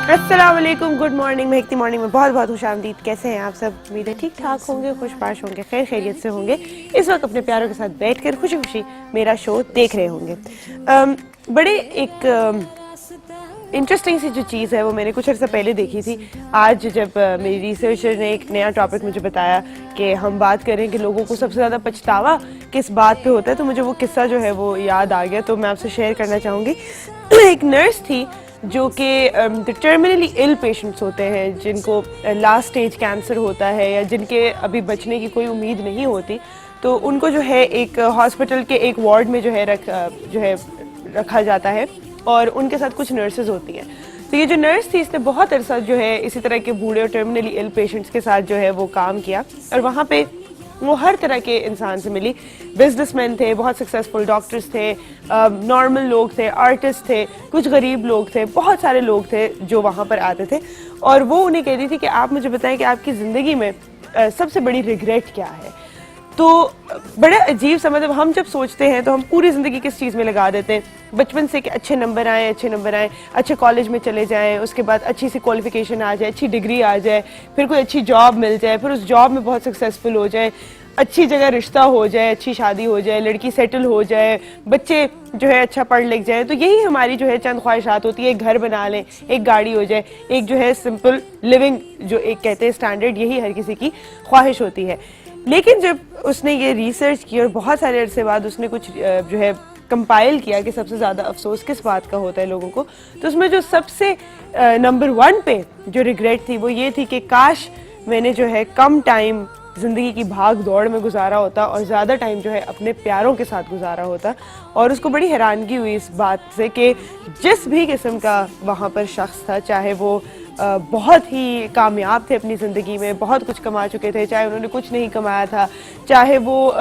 अस्सलाम वालेकुम, good morning. महकती morning में बहुत बहुत खुशामदीद। कैसे हैं आप सब? उम्मीद है ठीक ठाक होंगे, खुशबाश होंगे, खैर खैरियत से होंगे। इस वक्त अपने प्यारों के साथ बैठकर खुशी खुशी मेरा शो देख रहे होंगे। बड़े एक इंटरेस्टिंग सी जो चीज़ है वो मैंने कुछ अर्सा पहले देखी थी। आज जब मेरी रिसर्चर ने एक नया टॉपिक मुझे बताया कि हम बात करें कि लोगों को सबसे ज़्यादा पछतावा किस बात पे होता है, तो मुझे वो किस्सा जो है वो याद आ गया, तो मैं आपसे शेयर करना चाहूँगी। एक नर्स थी जो कि टर्मिनली इल पेशेंट्स होते हैं, जिनको लास्ट स्टेज कैंसर होता है या जिनके अभी बचने की कोई उम्मीद नहीं होती, तो उनको जो है एक हॉस्पिटल के एक वार्ड में जो है रखा जाता है और उनके साथ कुछ नर्सेज होती हैं। तो ये जो नर्स थी इसने बहुत अरसा जो है इसी तरह के बूढ़े और टर्मिनली इल पेशेंट्स के साथ जो है वो काम किया और वहाँ पे वो हर तरह के इंसान से मिली। बिजनेसमैन थे, बहुत सक्सेसफुल डॉक्टर्स थे, नॉर्मल लोग थे, आर्टिस्ट थे, कुछ गरीब लोग थे, बहुत सारे लोग थे जो वहाँ पर आते थे और वो उन्हें कहती थी कि आप मुझे बताएं कि आपकी ज़िंदगी में सबसे बड़ी रिग्रेट क्या है। तो बड़ा अजीब सा, मतलब हम जब सोचते हैं तो हम पूरी ज़िंदगी किस चीज़ में लगा देते हैं, बचपन से कि अच्छे नंबर आए, अच्छे कॉलेज में चले जाएं, उसके बाद अच्छी सी क्वालिफिकेशन आ जाए, अच्छी डिग्री आ जाए, फिर कोई अच्छी जॉब मिल जाए, फिर उस जॉब में बहुत सक्सेसफुल हो जाए, अच्छी जगह रिश्ता हो जाए, अच्छी शादी हो जाए, लड़की सेटल हो जाए, बच्चे जो है अच्छा पढ़ लिख जाए। तो यही हमारी जो है चंद ख्वाहिशात होती है। एक घर बना लें, एक गाड़ी हो जाए, एक जो है सिंपल लिविंग जो एक कहते हैं स्टैंडर्ड, यही हर किसी की ख्वाहिश होती है। लेकिन जब उसने ये रिसर्च की और बहुत सारे अरसे बाद उसने कुछ जो है कंपाइल किया कि सबसे ज़्यादा अफसोस किस बात का होता है लोगों को, तो उसमें जो सबसे नंबर 1 पे जो रिग्रेट थी वो ये थी कि काश मैंने जो है कम टाइम ज़िंदगी की भाग दौड़ में गुजारा होता और ज़्यादा टाइम जो है अपने प्यारों के साथ गुजारा होता। और उसको बड़ी हैरानगी हुई इस बात से कि जिस भी किस्म का वहाँ पर शख्स था, चाहे वो बहुत ही कामयाब थे अपनी ज़िंदगी में, बहुत कुछ कमा चुके थे, चाहे उन्होंने कुछ नहीं कमाया था, चाहे वो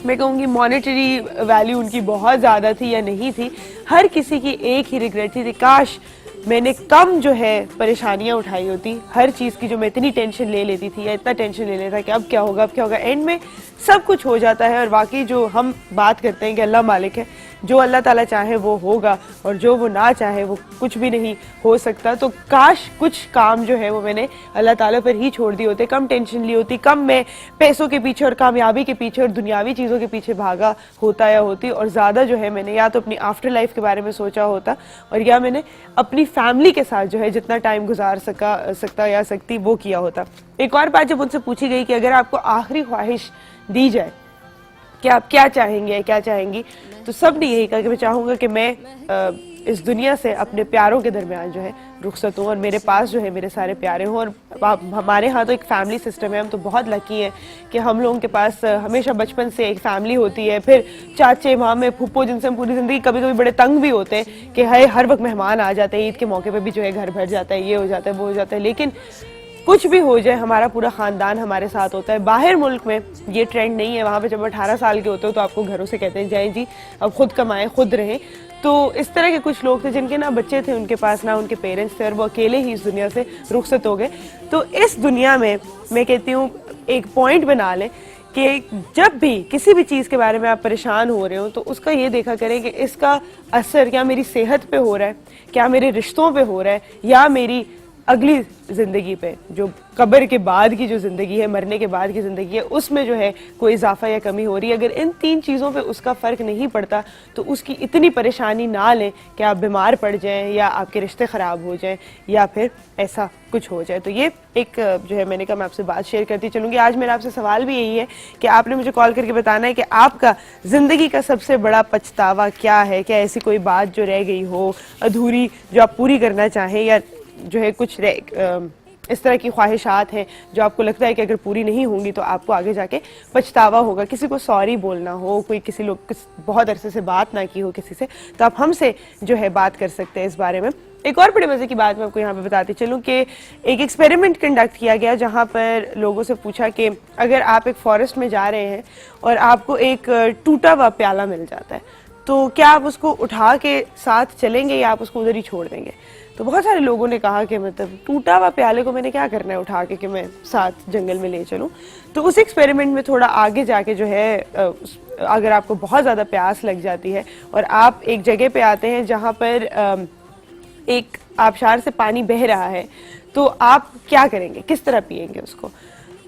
मैं कहूँगी मॉनेटरी वैल्यू उनकी बहुत ज़्यादा थी या नहीं थी, हर किसी की एक ही रिग्रेट थी, काश मैंने कम जो है परेशानियां उठाई होती। हर चीज़ की जो मैं इतनी टेंशन ले लेती थी या इतना टेंशन ले लेता कि अब क्या होगा, अब क्या होगा, एंड में सब कुछ हो जाता है। और वाकई जो हम बात करते हैं कि अल्लाह मालिक है, जो अल्लाह ताला चाहे वो होगा और जो वो ना चाहे वो कुछ भी नहीं हो सकता। तो काश कुछ काम जो है वो मैंने अल्लाह ताला पर ही छोड़ दिए होते, कम टेंशन ली होती, कम मैं पैसों के पीछे और कामयाबी के पीछे और दुनियावी चीज़ों के पीछे भागा होता या होती, और ज़्यादा जो है मैंने या तो अपनी आफ्टर लाइफ के बारे में सोचा होता और या मैंने अपनी फैमिली के साथ जो है जितना टाइम गुजार सकता या सकती वो किया होता। एक और बात जब उनसे पूछी गई कि अगर आपको आखिरी ख्वाहिश दी जाए कि आप क्या चाहेंगे, क्या चाहेंगी, तो सब ने यही कहा कि मैं चाहूँगा कि मैं इस दुनिया से अपने प्यारों के दरमियान जो है रुखसत हूँ और मेरे पास जो है मेरे सारे प्यारे हों। और हमारे यहाँ तो एक फैमिली सिस्टम है, हम तो बहुत लकी हैं कि हम लोगों के पास हमेशा बचपन से एक फैमिली होती है, फिर चाचे मामे फूफो जिनसे हम पूरी ज़िंदगी कभी कभी बड़े तंग भी होते हैं कि हर वक्त मेहमान आ जाते हैं, ईद के मौके पर भी जो है घर भर जाता है, ये हो जाता है, वो हो जाता है, लेकिन कुछ भी हो जाए हमारा पूरा ख़ानदान हमारे साथ होता है। बाहर मुल्क में ये ट्रेंड नहीं है, वहाँ पे जब 18 साल के होते हो तो आपको घरों से कहते हैं जाएं जी अब खुद कमाएं, खुद रहें। तो इस तरह के कुछ लोग थे जिनके ना बच्चे थे उनके पास, ना उनके पेरेंट्स थे, और वो अकेले ही इस दुनिया से रुखसत हो गए। तो इस दुनिया में मैं कहती हूँ एक पॉइंट बना लें कि जब भी किसी भी चीज़ के बारे में आप परेशान हो रहे हो तो उसका ये देखा करें कि इसका असर क्या मेरी सेहत पे हो रहा है, क्या मेरे रिश्तों पे हो रहा है, या मेरी अगली ज़िंदगी पे जो कब्र के बाद की जो ज़िंदगी है, मरने के बाद की ज़िंदगी है, उसमें जो है कोई इजाफा या कमी हो रही है। अगर इन 3 चीज़ों पे उसका फ़र्क नहीं पड़ता तो उसकी इतनी परेशानी ना लें कि आप बीमार पड़ जाएं या आपके रिश्ते ख़राब हो जाएं या फिर ऐसा कुछ हो जाए। तो ये एक जो है मैंने कहा मैं आपसे बात शेयर करती चलूँगी। आज मेरा आपसे सवाल भी यही है कि आपने मुझे कॉल करके बताना है कि आपका ज़िंदगी का सबसे बड़ा पछतावा क्या है। क्या ऐसी कोई बात जो रह गई हो अधूरी, जो आप पूरी करना चाहें, या जो है कुछ इस तरह की ख्वाहिशात हैं जो आपको लगता है कि अगर पूरी नहीं होंगी तो आपको आगे जाके पछतावा होगा। किसी को सॉरी बोलना हो, कोई किसी लोग बहुत अरसे से बात ना की हो किसी से, तो आप हमसे जो है बात कर सकते हैं इस बारे में। एक और बड़े मज़े की बात मैं आपको यहाँ पे बताती चलूँ कि एक एक्सपेरिमेंट कंडक्ट किया गया जहाँ पर लोगों से पूछा कि अगर आप एक फॉरेस्ट में जा रहे हैं और आपको एक टूटा हुआ प्याला मिल जाता है तो क्या आप उसको उठा के साथ चलेंगे या आप उसको उधर ही छोड़ देंगे। तो बहुत सारे लोगों ने कहा कि मतलब टूटा हुआ प्याले को मैंने क्या करना है उठा के कि मैं साथ जंगल में ले चलूं। तो उस एक्सपेरिमेंट में थोड़ा आगे जाके जो है अगर आपको बहुत ज़्यादा प्यास लग जाती है और आप एक जगह पे आते हैं जहाँ पर एक आबशार से पानी बह रहा है तो आप क्या करेंगे, किस तरह पिएंगे उसको।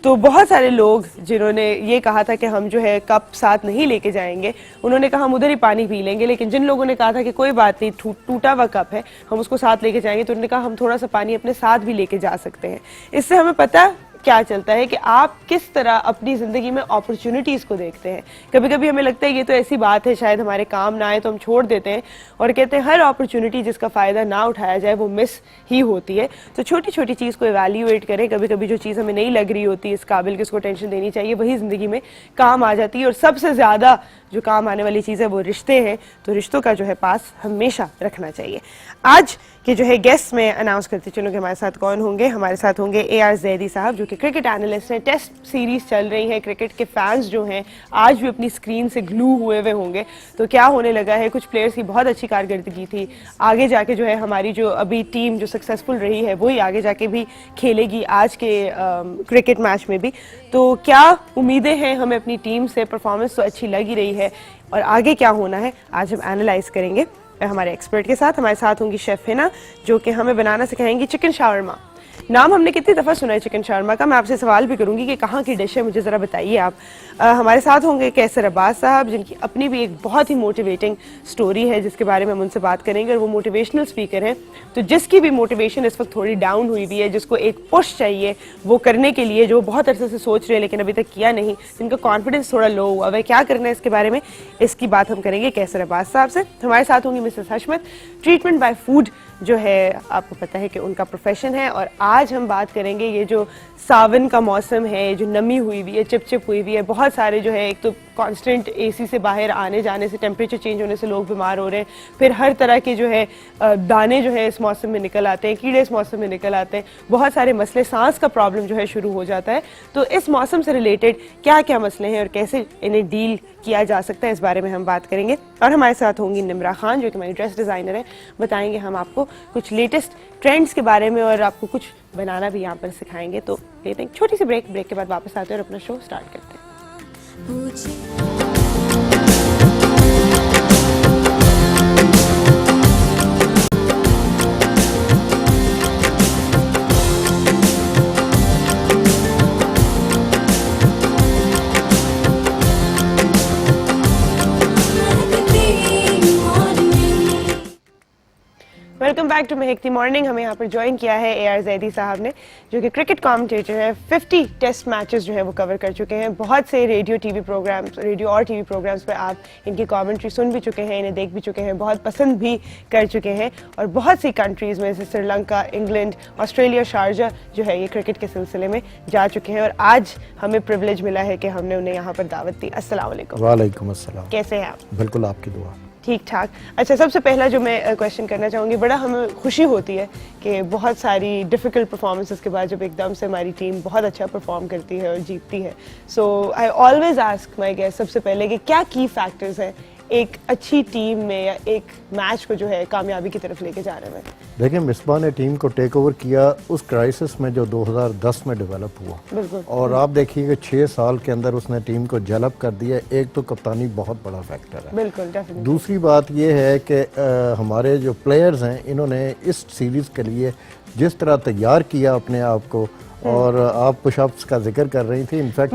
तो बहुत सारे लोग जिन्होंने ये कहा था कि हम जो है कप साथ नहीं लेके जाएंगे, उन्होंने कहा हम उधर ही पानी पी लेंगे। लेकिन जिन लोगों ने कहा था कि कोई बात नहीं, टूटा हुआ कप है, हम उसको साथ लेके जाएंगे, तो उन्होंने कहा हम थोड़ा सा पानी अपने साथ भी लेके जा सकते हैं। इससे हमें पता क्या चलता है कि आप किस तरह अपनी ज़िंदगी में अपॉर्चुनिटीज़ को देखते हैं। कभी कभी हमें लगता है ये तो ऐसी बात है शायद हमारे काम ना आए, तो हम छोड़ देते हैं और कहते हैं हर अपॉर्चुनिटी जिसका फ़ायदा ना उठाया जाए वो मिस ही होती है। तो छोटी छोटी चीज़ को एवैल्यूएट करें। कभी कभी जो चीज़ हमें नहीं लग रही होती इस काबिल कि उसको टेंशन देनी चाहिए, वही ज़िंदगी में काम आ जाती है। और सबसे ज़्यादा जो काम आने वाली चीज़ है वो रिश्ते हैं, तो रिश्तों का जो है पास हमेशा रखना चाहिए। आज के जो है गेस्ट में अनाउंस करते चलूँ कि हमारे साथ कौन होंगे। हमारे साथ होंगे AR ज़ैदी साहब जो कि क्रिकेट एनालिस्ट हैं। टेस्ट सीरीज़ चल रही है, क्रिकेट के फैंस जो हैं आज भी अपनी स्क्रीन से ग्लू हुए हुए होंगे। तो क्या होने लगा है, कुछ प्लेयर्स की बहुत अच्छी कारकर्दगी थी, आगे जाके जो है हमारी जो अभी टीम जो सक्सेसफुल रही है वही आगे जाके भी खेलेगी आज के क्रिकेट मैच में भी। तो क्या उम्मीदें हैं हमें अपनी टीम से, परफॉर्मेंस तो अच्छी लग ही रही है और आगे क्या होना है आज हम एनालाइज करेंगे हमारे एक्सपर्ट के साथ। हमारे साथ होंगी शेफ हिना जो कि हमें बनाना सिखाएंगी चिकन शावरमा। नाम हमने कितनी दफ़ा सुना है चिकन शावरमा का, मैं आपसे सवाल भी करूंगी कि कहाँ की डिश है, मुझे ज़रा बताइए आप। हमारे साथ होंगे कैसर अब्बास साहब जिनकी अपनी भी एक बहुत ही मोटिवेटिंग स्टोरी है जिसके बारे में हम उनसे बात करेंगे। और वो मोटिवेशनल स्पीकर हैं, तो जिसकी भी मोटिवेशन इस वक्त थोड़ी डाउन हुई हुई है, जिसको एक पुश चाहिए वो करने के लिए, जो बहुत अरसे से सोच रहे हैं लेकिन अभी तक किया नहीं, जिनका कॉन्फिडेंस थोड़ा लो हुआ, वह क्या करना है इसके बारे में, इसकी बात हम करेंगे कैसर अब्बास साहब से। हमारे साथ होंगी मिसेस हशमत, ट्रीटमेंट बाय फूड जो है आपको पता है कि उनका प्रोफेशन है। और आज हम बात करेंगे ये जो सावन का मौसम है, जो नमी हुई हुई है, चिपचिप हुई हुई है, बहुत सारे जो है एक तो कांस्टेंट AC से बाहर आने जाने से, टेम्परेचर चेंज होने से लोग बीमार हो रहे हैं, फिर हर तरह के जो है दाने जो है इस मौसम में निकल आते हैं, कीड़े इस मौसम में निकल आते हैं, बहुत सारे मसले, सांस का प्रॉब्लम जो है शुरू हो जाता है। तो इस मौसम से रिलेटेड क्या क्या मसले हैं और कैसे इन्हें डील किया जा सकता है, इस बारे में हम बात करेंगे। और हमारे साथ होंगी निम्रा खान जो कि हमारी ड्रेस डिज़ाइनर है, बताएंगे हम आपको कुछ लेटेस्ट ट्रेंड्स के बारे में और आपको कुछ बनाना भी यहाँ पर सिखाएंगे। तो लेते हैं छोटी सी ब्रेक के बाद वापस आते हैं और अपना शो स्टार्ट करते हैं। वेलकम बैक टू महकती मॉर्निंग। हमें यहाँ पर ज्वाइन किया है AR ज़ैदी साहब ने जो कि क्रिकेट कमेंटेटर है। 50 टेस्ट मैचेस जो है वो कवर कर चुके हैं। बहुत से रेडियो और टीवी प्रोग्राम्स पे आप इनकी कमेंट्री सुन भी चुके हैं, इन्हें देख भी चुके हैं, बहुत पसंद भी कर चुके हैं। और बहुत सी कंट्रीज़ में जैसे श्रीलंका, इंग्लैंड, ऑस्ट्रेलिया, शारजा जो है ये क्रिकेट के सिलसिले में जा चुके हैं। और आज हमें प्रिविलेज मिला है कि हमने उन्हें यहाँ पर दावत दी। अस्सलाम वालेकुम। वालेकुम अस्सलाम। कैसे हैं आप? बिल्कुल आपकी दुआ। ठीक ठाक। अच्छा, सबसे पहला जो मैं क्वेश्चन करना चाहूँगी, बड़ा हमें खुशी होती है कि बहुत सारी डिफ़िकल्ट परफॉर्मेंसेस के बाद जब एकदम से हमारी टीम बहुत अच्छा परफॉर्म करती है और जीतती है। So I always ask my guest सबसे पहले कि क्या की फैक्टर्स हैं एक अच्छी टीम में या एक मैच को जो है कामयाबी की तरफ लेके जाने में। देखिए, मिसबा ने टीम को टेक ओवर किया उस क्राइसिस में जो 2010 में डेवलप हुआ, बिल्कुल। और आप देखिए कि 6 साल के अंदर उसने टीम को डेवलप कर दिया। एक तो कप्तानी बहुत बड़ा फैक्टर है, बिल्कुल डेफिनेटली। दूसरी बात ये है कि हमारे जो प्लेयर्स हैं इन्होंने इस सीरीज़ के लिए जिस तरह तैयार किया अपने आप को, और आप पुशअप्स का जिक्र कर रही थी। इनफैक्ट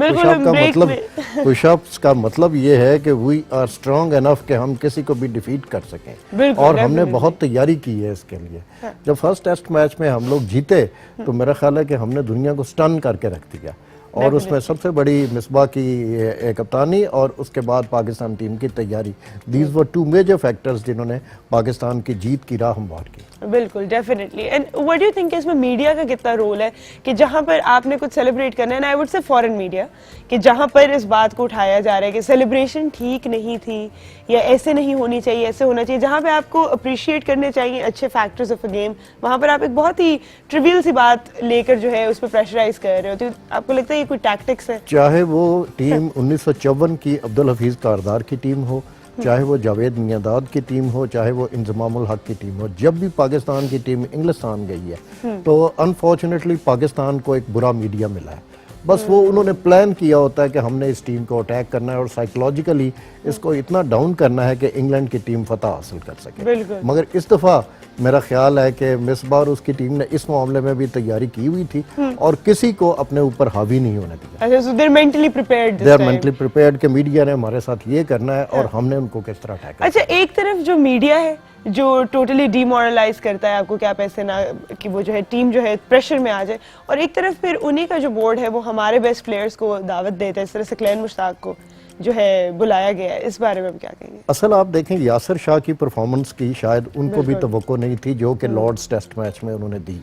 पुशअप्स का मतलब ये है कि वी आर स्ट्रांग इनफ कि हम किसी को भी डिफीट कर सकें, और हमने बहुत तैयारी की है इसके लिए। हाँ। जब फर्स्ट टेस्ट मैच में हम लोग जीते तो मेरा ख्याल है कि हमने दुनिया को स्टन करके रख दिया, और उसमें सबसे बड़ी मिसबा की कप्तानी और उसके बाद पाकिस्तान टीम की तैयारी, दीज वर 2 मेजर फैक्टर्स जिन्होंने पाकिस्तान की जीत की राह हमवार की। बिल्कुल definitely. And what do you think इसमें मीडिया का कितना रोल है कि जहां पर आपने कुछ सेलिब्रेट करना है, and I would say foreign media, कि जहां पर इस बात को उठाया जा रहा है कि सेलिब्रेशन ठीक नहीं थी या ऐसे नहीं होनी चाहिए, ऐसे होना चाहिए, जहां पे आपको अप्रिशिएट करने चाहिए अच्छे फैक्टर्स ऑफ अ गेम, वहां पर आप एक बहुत ही ट्रिवियल सी बात लेकर जो है उस पर प्रेशराइज कर रहे हो। तो आपको लगता है ये कोई टैक्टिक्स है? चाहे वो टीम 1954 की अब्दुल हफीज कारदार की टीम हो, चाहे वो जावेद मियांदाद की टीम हो, चाहे वो इंजमामुल हक की टीम हो, जब भी पाकिस्तान की टीम इंग्लिस्तान गई है तो अनफॉर्चुनेटली पाकिस्तान को एक बुरा मीडिया मिला है। बस वो उन्होंने प्लान किया होता है कि हमने इस टीम को अटैक करना है और साइकोलॉजिकली इसको इतना डाउन करना है कि इंग्लैंड की टीम फतह हासिल कर सके। मगर इस दफ़ा मेरा ख्याल है कि इस बार उसकी टीम ने इस मामले में भी तैयारी की हुई थी और किसी को अपने ऊपर हावी नहीं होने दिया। अच्छा, so they're mentally prepared this they are time. Mentally prepared कि मीडिया ने हमारे साथ ये करना है और हमने उनको किस तरह अटैक करना है। अच्छा, एक तरफ जो मीडिया है जो टोटली डिमोरलाइज करता है आपको, क्या आप ऐसे ना कि वो जो है टीम जो है प्रेशर में आ जाए, और एक तरफ फिर उन्हीं का जो बोर्ड है वो हमारे बेस्ट प्लेयर्स को दावत देता है, इस तरह से क्लैन मुश्ताक को जो है बुलाया गया है, इस बारे में हम क्या कहेंगे? असल आप देखें यासिर शाह की परफॉर्मेंस की शायद उनको भी तवक्को नहीं थी जो कि लॉर्ड्स टेस्ट मैच में उन्होंने दी।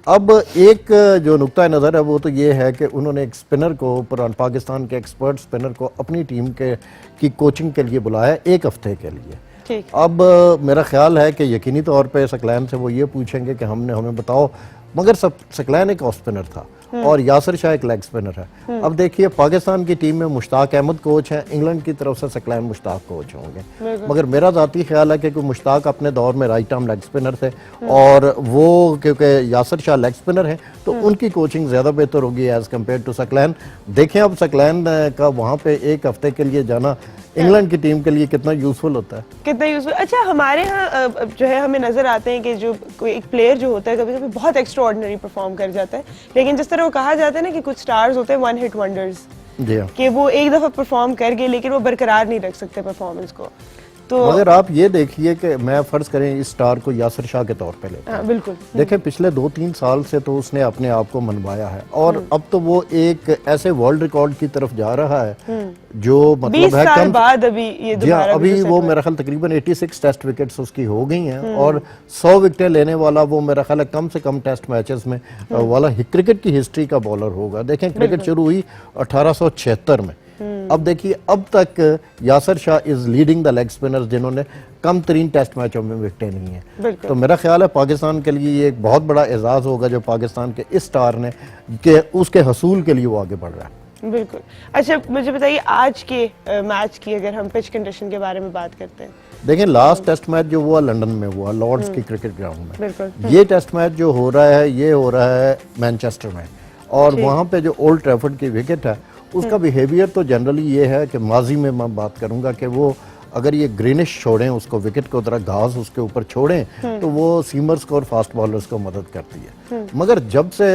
अब एक जो नुक्ता नज़र है वो तो ये है कि उन्होंने एक स्पिनर को, पाकिस्तान के एक्सपर्ट स्पिनर को अपनी टीम की कोचिंग के लिए बुलाया 1 हफ्ते के लिए। अब मेरा ख्याल है कि यकीनी तौर पे सकलैन से वो ये पूछेंगे कि हमें बताओ, मगर सकलैन एक ऑफ स्पिनर था और यासिर शाह एक लेग स्पिनर है। अब देखिए पाकिस्तान की टीम में मुश्ताक अहमद कोच है, इंग्लैंड की तरफ से सकलैन मुश्ताक कोच होंगे। मगर मेरा ज़ाती ख्याल है कि मुश्ताक अपने दौर में राइट आर्म लेग स्पिनर थे और वो क्योंकि यासिर शाह लेग स्पिनर हैं तो उनकी कोचिंग ज़्यादा बेहतर होगी एज़ कम्पेयर टू सकलैन। देखें अब सकलैन का वहाँ पे 1 हफ्ते के लिए जाना इंग्लैंड की टीम के लिए कितना यूजफुल होता है, कितना यूजफुल। अच्छा, हमारे यहाँ जो है हमें नजर आते हैं कि जो कोई एक प्लेयर जो होता है कभी कभी बहुत एक्स्ट्राऑर्डिनरी परफॉर्म कर जाता है, लेकिन जिस तरह वो कहा जाता है ना कि कुछ स्टार्स होते हैं वन हिट वंडर्स, कि वो एक दफा परफॉर्म कर गए लेकिन वो बरकरार नहीं रख सकते परफॉर्मेंस को। तो मगर आप ये देखिए कि मैं फर्ज करें इस स्टार को यासिर शाह के तौर पे लेते हैं, बिल्कुल देखें पिछले 2-3 साल से तो उसने अपने आप को मनवाया है और अब तो वो एक ऐसे वर्ल्ड रिकॉर्ड की तरफ जा रहा है जो मतलब 20 साल बाद अभी ये दोबारा अभी वो मेरा ख्याल तकरीबन 86 टेस्ट विकेट्स उसकी हो गई हैं और 100 विकेटें लेने वाला वो मेरा ख्याल है कम से कम टेस्ट मैचेस में वाला क्रिकेट की हिस्ट्री का बॉलर होगा। देखें क्रिकेट शुरू हुई 1876 में। अब देखिए अब तक Yasir Shah is leading the leg spinners जिन्होंने कम तरीन टेस्ट मैचों में विकेटें ली हैं। तो मेरा ख्याल है पाकिस्तान के लिए ये एक बहुत बड़ा एजाज होगा जो पाकिस्तान के इस स्टार ने के उसके हसूल के लिए वो आगे बढ़ रहा है। बिल्कुल। अच्छा, मुझे बताइए आज के मैच की अगर हम पिच कंडीशन के बारे में बात करते हैं, देखें लास्ट टेस्ट मैच जो हुआ लंदन में हुआ लॉर्ड्स की क्रिकेट ग्राउंड में, ये टेस्ट मैच जो हो रहा है ये हो रहा है मैनचेस्टर में और वहाँ पे जो ओल्ड ट्रैफर्ड की विकेट है उसका बिहेवियर तो जनरली ये है कि माजी में मैं बात करूंगा कि वो अगर ये ग्रीनिश छोड़ें उसको विकेट को जरा घास उसके ऊपर छोड़ें तो वो सीमर्स को और फास्ट बॉलर्स को मदद करती है। मगर जब से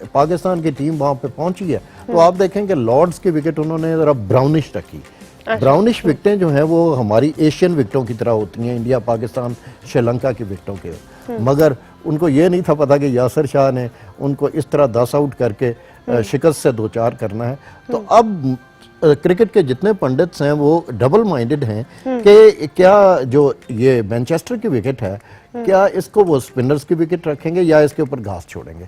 पाकिस्तान की टीम वहाँ पे पहुंची है तो आप देखें कि लॉर्ड्स की विकेट उन्होंने जरा ब्राउनिश रखी। ब्राउनिश विकेटें जो हैं वो हमारी एशियन विकेटों की तरह होती हैं, इंडिया पाकिस्तान श्रीलंका की विकेटों के, मगर उनको ये नहीं था पता कि यासिर शाह ने उनको इस तरह 10 आउट करके शिकस्त से 2-4 करना है। तो अब क्रिकेट के जितने पंडित्स हैं वो डबल माइंडेड हैं कि क्या जो ये मैनचेस्टर की विकेट है क्या इसको वो स्पिनर्स की विकेट रखेंगे या इसके ऊपर घास छोड़ेंगे।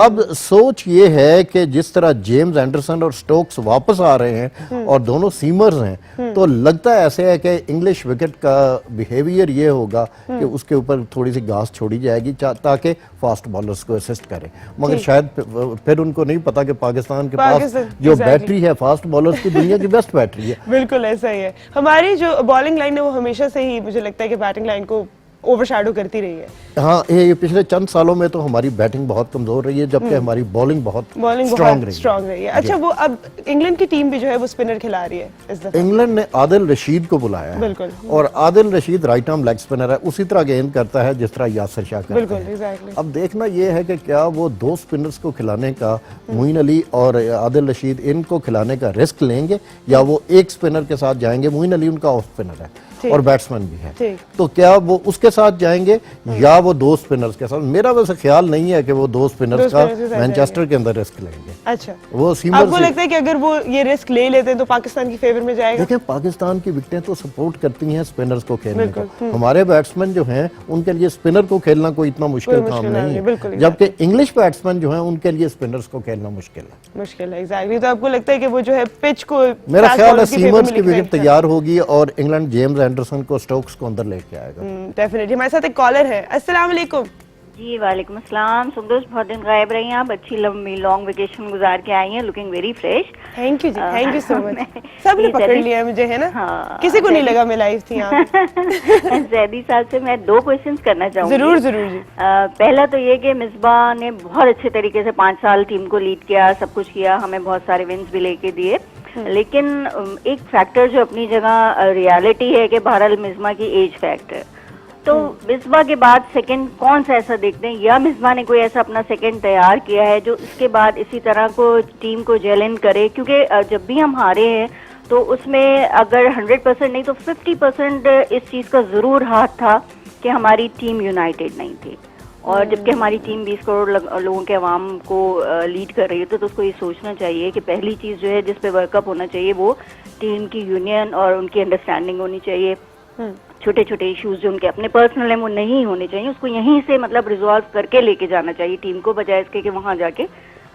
अब सोच ये है कि जिस तरह जेम्स एंडरसन और स्टोक्स वापस आ रहे हैं और दोनों सीमर्स हैं तो लगता है ऐसे है कि इंग्लिश विकेट का बिहेवियर ये होगा कि उसके ऊपर थोड़ी सी घास छोड़ी जाएगी ताकि फास्ट बॉलर्स को असिस्ट करें। मगर शायद फिर उनको नहीं पता कि पाकिस्तान के पास जो बैटरी है फास्ट बॉलर्स की दुनिया की बेस्ट बैटरी है। बिल्कुल ऐसा ही है। हमारी जो बॉलिंग लाइन है वो हमेशा से ही मुझे लगता है कि बैटिंग लाइन को ओवरशैडो करती रही है। हाँ, ये पिछले चंद सालों में तो हमारी बैटिंग बहुत कमजोर रही है जबकि हमारी बॉलिंग बहुत स्ट्रांग रही है। अच्छा, वो अब इंग्लैंड की टीम भी जो है वो स्पिनर खिला रही है इस दफा। इंग्लैंड ने आदिल रशीद को बुलाया है। बिल्कुल। और Adil Rashid right arm leg spinner है, उसी तरह गेंद करता है जिस तरह यासिर शाह करता है। अब देखना ये है कि क्या वो 2 स्पिनर्स को खिलाने का मोइन अली और आदिल रशीद इनको खिलाने का रिस्क लेंगे या वो एक स्पिनर के साथ जाएंगे। मोइन अली उनका ऑफ स्पिनर है और बैट्समैन भी है, तो क्या वो उसके साथ जाएंगे या वो 2 स्पिनर्स के साथ। मेरा वैसे ख्याल नहीं है कि वो 2 स्पिनर्स का मैनचेस्टर के अंदर रिस्क लेंगे। अच्छा, वो सीमर आपको लगता है कि अगर वो ये रिस्क ले लेते हैं तो पाकिस्तान की फेवर में जाएगा? देखिए पाकिस्तान की विकेटें तो सपोर्ट करती हैं स्पिनर्स को खेलने को। हमारे बैट्समैन जो हैं उनके लिए स्पिनर को खेलना कोई इतना मुश्किल काम नहीं है, जबकि इंग्लिश बैट्समैन जो हैं उनके लिए स्पिनर्स को खेलना मुश्किल है। एग्जैक्टली। तो आपको लगता है कि वो जो है पिच को, मेरा ख्याल है सीमर्स की विकेट तैयार होगी और इंग्लैंड जेम्स एंडरसन को स्टोक्स को अंदर लेके आएगा। डेफिनेटली। हमारे साथ एक कॉलर है। अस्सलाम वालेकुम। जी वालेकुम अस्सलाम। सुंदर, बहुत दिन गायब रही हैं आप, अच्छी लंबी लॉन्ग वेकेशन गुजार के आई हैं, looking very fresh. Thank you ji, thank you so much. सबने पकड़ लिया है मुझे, है ना? हाँ, किसी को नहीं लगा मैं लाइव थी यहाँ पे। जैदी साहब से मैं 2 क्वेश्चंस करना चाहूंगी। जरूर जरूर जी। पहला तो ये कि मिसबा ने बहुत अच्छे तरीके से 5 साल टीम को लीड किया, सब कुछ किया, हमें बहुत सारे विन्स भी लेके दिए, लेकिन एक फैक्टर जो अपनी जगह रियलिटी है कि बहरहाल मिसबा की एज फैक्टर, तो मिसबा के बाद सेकंड कौन सा ऐसा देखते हैं, या मिसबा ने कोई ऐसा अपना सेकंड तैयार किया है जो इसके बाद इसी तरह को टीम को जेल इन करे? क्योंकि जब भी हम हारे हैं तो उसमें अगर 100% नहीं तो 50% इस चीज का जरूर हाथ था कि हमारी टीम यूनाइटेड नहीं थी, और जबकि हमारी टीम 20 करोड़ लोगों के अवाम को लीड कर रही है, तो उसको ये सोचना चाहिए कि पहली चीज जो है जिस पे वर्कअप होना चाहिए वो टीम की यूनियन और उनकी अंडरस्टैंडिंग होनी चाहिए। छोटे छोटे इश्यूज जो उनके अपने पर्सनल हैं वो नहीं होने चाहिए, उसको यहीं से मतलब रिजॉल्व करके लेके जाना चाहिए टीम को, बजाय इसके कि वहां जाके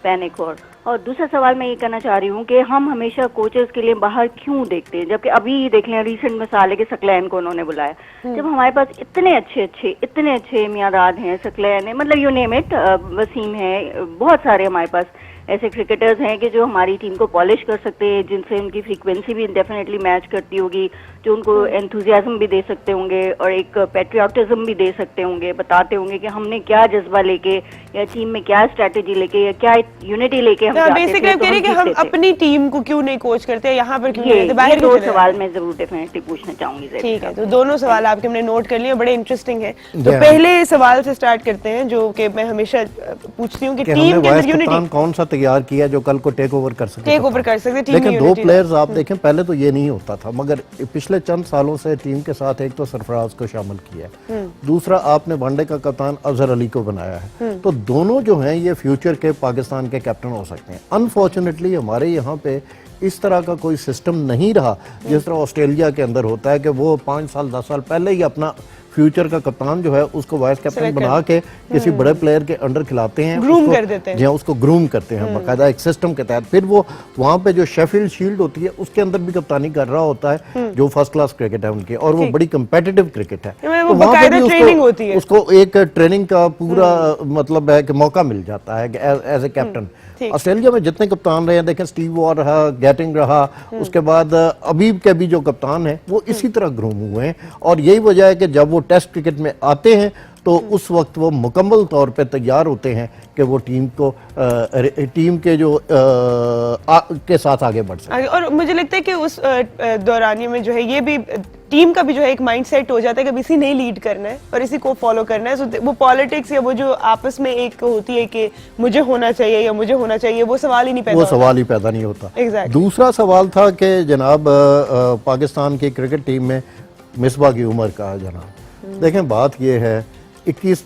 पैनिक हो। और दूसरा सवाल मैं ये करना चाह रही हूँ कि हम हमेशा कोचेस के लिए बाहर क्यों देखते हैं, जबकि अभी देख लें रिसेंट मिसाल है कि सकलैन को उन्होंने बुलाया, जब हमारे पास इतने अच्छे मियादाद हैं, सकलैन है, मतलब यू नेम इट, वसीम है, बहुत सारे हमारे पास ऐसे क्रिकेटर्स हैं कि जो हमारी टीम को पॉलिश कर सकते हैं, जिनसे उनकी फ्रीक्वेंसी भी डेफिनेटली मैच करती होगी, जो उनको एंथुजियाज्म भी दे सकते होंगे और एक पैट्रियोटिज्म भी दे सकते होंगे, बताते होंगे कि हमने क्या जज्बा लेके या टीम में क्या स्ट्रेटेजी लेके या क्या यूनिटी लेके हम जाते थे, बेसिकली कह रहे कि हम अपनी टीम को क्यों नहीं कोच करते, यहाँ पर क्यों नहीं रहते, बाहर ये 2 सवाल मैं जरूर डेफिनेटली पूछना चाहूंगी। ठीक है, तो दोनों सवाल आपके हमने नोट कर लिए, बड़े इंटरेस्टिंग है। तो पहले सवाल से स्टार्ट करते हैं जो कि मैं हमेशा पूछती हूँ कि टीम के अंदर यूनिटी कौन सा तैयार किया जो कल को टेक ओवर कर सके। लेकिन 2 प्लेयर्स आप देखें, पहले तो ये नहीं होता था, मगर पिछले चंद सालों से टीम के साथ एक तो सरफराज को शामिल किया है, दूसरा आपने वनडे का कप्तान अजहर अली को बनाया है, तो दोनों जो हैं ये फ्यूचर के पाकिस्तान के कैप्टन हो सकते हैं। अनफॉर्चुनेटली हमारे यहाँ पे इस तरह का कोई सिस्टम नहीं रहा जिस तरह ऑस्ट्रेलिया के अंदर होता है कि वो 5 साल 10 साल पहले ही अपना फ्यूचर का कप्तान जो है उसको वाइस कैप्टन बना के किसी बड़े प्लेयर के अंडर खिलाते हैं, ग्रूम कर देते हैं, उसको ग्रूम करते हैं बाकायदा एक सिस्टम के तहत। फिर वो वहां पे जो शेफील्ड शील्ड होती है उसके अंदर भी कप्तानी कर रहा होता है, जो फर्स्ट क्लास क्रिकेट है उनकी, और वो बड़ी कंपेटिटिव क्रिकेट है, तो वहां पे भी उसको एक ट्रेनिंग का पूरा मतलब है कि मौका मिल जाता है एज ए कैप्टन। ऑस्ट्रेलिया में जितने कप्तान रहे हैं, देखें स्टीव वॉर रहा, गैटिंग रहा, उसके बाद अबीब के भी जो कप्तान हैं वो इसी तरह ग्रूम हुए हैं, और यही वजह है कि जब वो टेस्ट क्रिकेट में आते हैं तो उस वक्त वो मुकम्मल तौर पे तैयार होते हैं कि वो टीम के जो के साथ आगे बढ़ सके। और मुझे लगता है कि उस दौरानिए में जो है ये भी टीम का भी जो है एक माइंडसेट हो जाता है कि इसी ने लीड करना है और इसी को फॉलो करना है, so वो पॉलिटिक्स या वो जो आपस में एक होती है कि मुझे होना चाहिए या मुझे होना चाहिए, वो सवाल ही नहीं होता। exactly. दूसरा सवाल था कि जनाब पाकिस्तान की क्रिकेट टीम में मिसबा की उम्र का जनाब, देखें बात ये है 21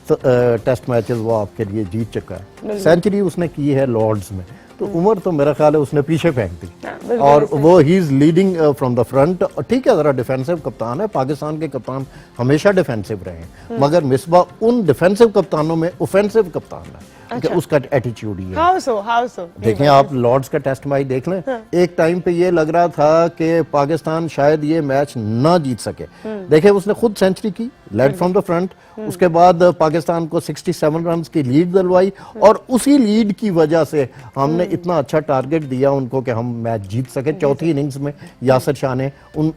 टेस्ट मैचेस वो आपके लिए जीत चुका है, सेंचुरी उसने की है लॉर्ड्स में, तो उम्र तो मेरा ख्याल है उसने पीछे फेंक दी, और वो he is leading from the front. ठीक है, जरा डिफेंसिव कप्तान है, पाकिस्तान के कप्तान हमेशा डिफेंसिव रहे हैं, मगर मिसबा उन डिफेंसिव कप्तानों में ऑफेंसिव कप्तान है, उसका एटीट्यूड ही है। हाउ सो देखें आप लॉर्ड्स का टेस्ट मैच देख लें, एक टाइम पे ये लग रहा था कि पाकिस्तान शायद ये मैच ना जीत सके, देखें उसने खुद सेंचुरी की, लेड फ्रॉम द फ्रंट, उसके बाद पाकिस्तान को 67 रन की लीड दिलवाई, और उसी लीड की वजह से हमने इतना अच्छा टारगेट दिया उनको कि हम मैच जीत सके। चौथी इनिंग्स में यासिर शाह ने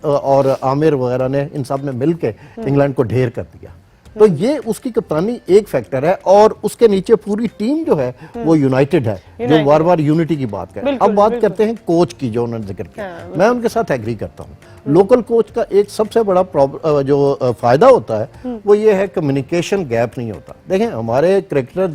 और आमिर वगैरह ने इन सब ने मिलकर इंग्लैंड को ढेर कर दिया, तो ये उसकी कप्तानी एक फैक्टर है, और उसके नीचे पूरी टीम जो है वो यूनाइटेड है, जो बार बार यूनिटी की बात करे। अब बात करते हैं कोच की, जो उन्होंने जिक्र किया, मैं उनके साथ एग्री करता हूँ। लोकल कोच का एक सबसे बड़ा जो फायदा होता है वो ये है कम्युनिकेशन गैप नहीं होता। देखें हमारे क्रिकेटर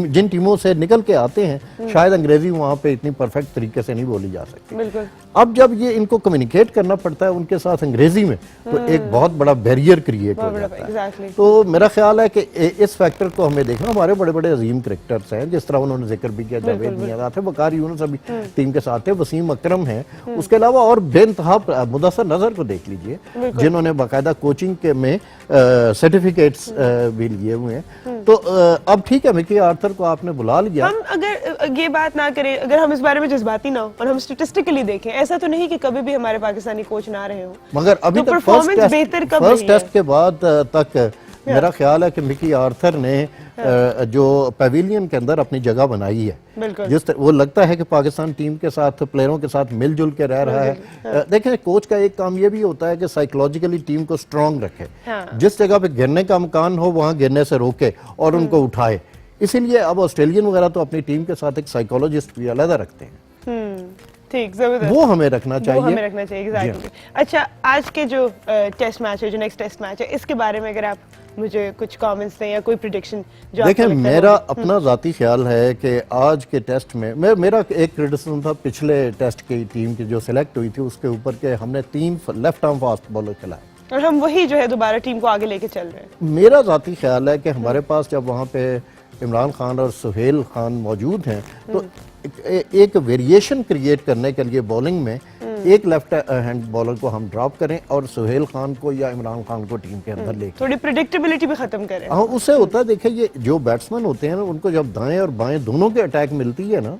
जिन टीमों से निकल के आते हैं, शायद अंग्रेजी वहाँ पे इतनी परफेक्ट तरीके से नहीं बोली जा सकती, अब जब ये इनको कम्युनिकेट करना पड़ता है उनके साथ अंग्रेजी में, तो एक बहुत बड़ा बैरियर क्रिएट हो जाता है। तो मेरा ख्याल है कि इस फैक्टर को हमें देखना। हमारे बड़े बड़े अजीम क्रिकेटर्स हैं, जिस तरह उन्होंने जिक्र भी किया, जावेद मियां थे, वकार यूनुस अभी टीम के साथ थे, वसीम अकरम हैं, उसके अलावा और बेइंतहा मुदस्सर नजर को देख लीजिए, जिन्होंने बाकायदा कोचिंग के में सर्टिफिकेट्स भी लिए हुए हैं। तो अब ठीक है, मिकी आर्थर को आपने बुला लिया। हम अगर ये बात ना करें, अगर हम इस बारे में जज्बाती ना हो और हम स्टैटिस्टिकली देखें, ऐसा तो नहीं कि कभी भी हमारे पाकिस्तानी कोच ना रहे हो, मगर अभी तक परफॉर्मेंस बेहतर कब फर्स्ट टेस्ट के बाद तक मेरा ख्याल है कि मिकी आर्थर ने जो पवेलियन के अंदर अपनी जगह बनाई है, जिस वो लगता है कि पाकिस्तान टीम के साथ प्लेयरों के साथ मिलजुल के रह रहा है। देखें, कोच का एक काम ये भी होता है कि साइकोलॉजिकली टीम को स्ट्रांग रखे, जिस जगह पे गिरने का मकान हो वहां गिरने से रोके और उनको उठाए। इसीलिए अब ऑस्ट्रेलियन वगैरह तो अपनी टीम के साथ एक साइकोलॉजिस्ट भी अलग रखते हैं। ठीक, जबरदस्त। वो हमें रखना चाहिए, वो हमें रखना चाहिए, एग्जैक्टली। अच्छा, आज के जो टेस्ट मैच है, जो नेक्स्ट टेस्ट मैच है, इसके बारे में अगर आप मुझे कुछ कमेंट्स दें या कोई प्रेडिक्शन जो देखें, मेरा अपना जाती ख्याल है कि आज के टेस्ट में मेरा एक क्रिटिसिज्म था पिछले टेस्ट की टीम की जो सिलेक्ट हुई थी उसके ऊपर के हमने 3 लेफ्ट आर्म फास्ट बॉलर खिलाए और हम वही जो है दोबारा टीम को आगे लेके चल रहे हैं। मेरा जाती ख्याल है कि हमारे पास जब वहाँ पे इमरान खान और सुहेल खान मौजूद हैं तो एक वेरिएशन क्रिएट करने के लिए बॉलिंग में एक लेफ्ट हैंड बॉलर को हम ड्रॉप करें और सुहेल खान को या इमरान खान को टीम के अंदर ले, थोड़ी प्रेडिक्टेबिलिटी भी खत्म करें। हाँ, उससे होता है, देखिए ये जो बैट्समैन होते हैं ना उनको जब दाएं और बाएं दोनों के अटैक मिलती है ना,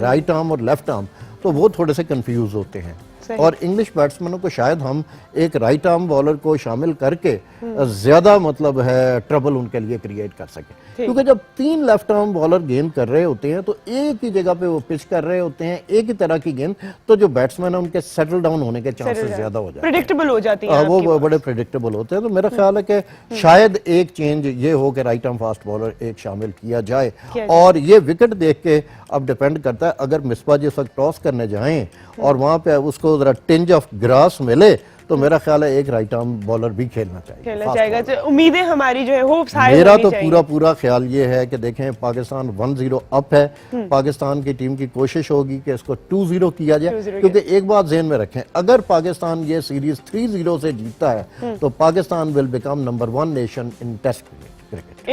राइट आर्म और लेफ्ट आर्म, तो वो थोड़े से कंफ्यूज होते हैं। और इंग्लिश बैट्समैनों को शायद हम एक राइट आर्म बॉलर को शामिल करके ज्यादा मतलब है ट्रबल उनके लिए क्रिएट कर सके, क्योंकि जब 3 लेफ्ट आर्म बॉलर गेंद कर रहे होते हैं तो एक ही जगह पे वो पिच कर रहे होते हैं, एक ही तरह की गेंद, तो जो बैट्समैन है उनके सेटल डाउन होने के चांसेस ज्यादा हो जाते हैं, प्रेडिक्टेबल हो जाती है, वो बड़े प्रेडिक्टेबल होते हैं। तो मेरा ख्याल है कि शायद एक चेंज ये हो कि राइट आर्म फास्ट बॉलर एक शामिल किया जाए। और ये विकेट देख के अब डिपेंड करता है, अगर मिसबा जिस वक्त टॉस करने जाएं और वहां पे उसको जरा टिंज ऑफ ग्रास मिले तो मेरा ख्याल है एक राइट आर्म बॉलर भी खेलना चाहिए। तो उम्मीदें हमारी जो है होप्स हाई मेरा तो पूरा ख्याल ये है कि देखें, पाकिस्तान 1-0 अप है, पाकिस्तान की टीम की कोशिश होगी कि इसको 2-0 किया जाए, क्योंकि एक बात ज़हन में रखें, अगर पाकिस्तान ये सीरीज 3-0 से जीतता है तो Pakistan will become number 1 nation in test cricket.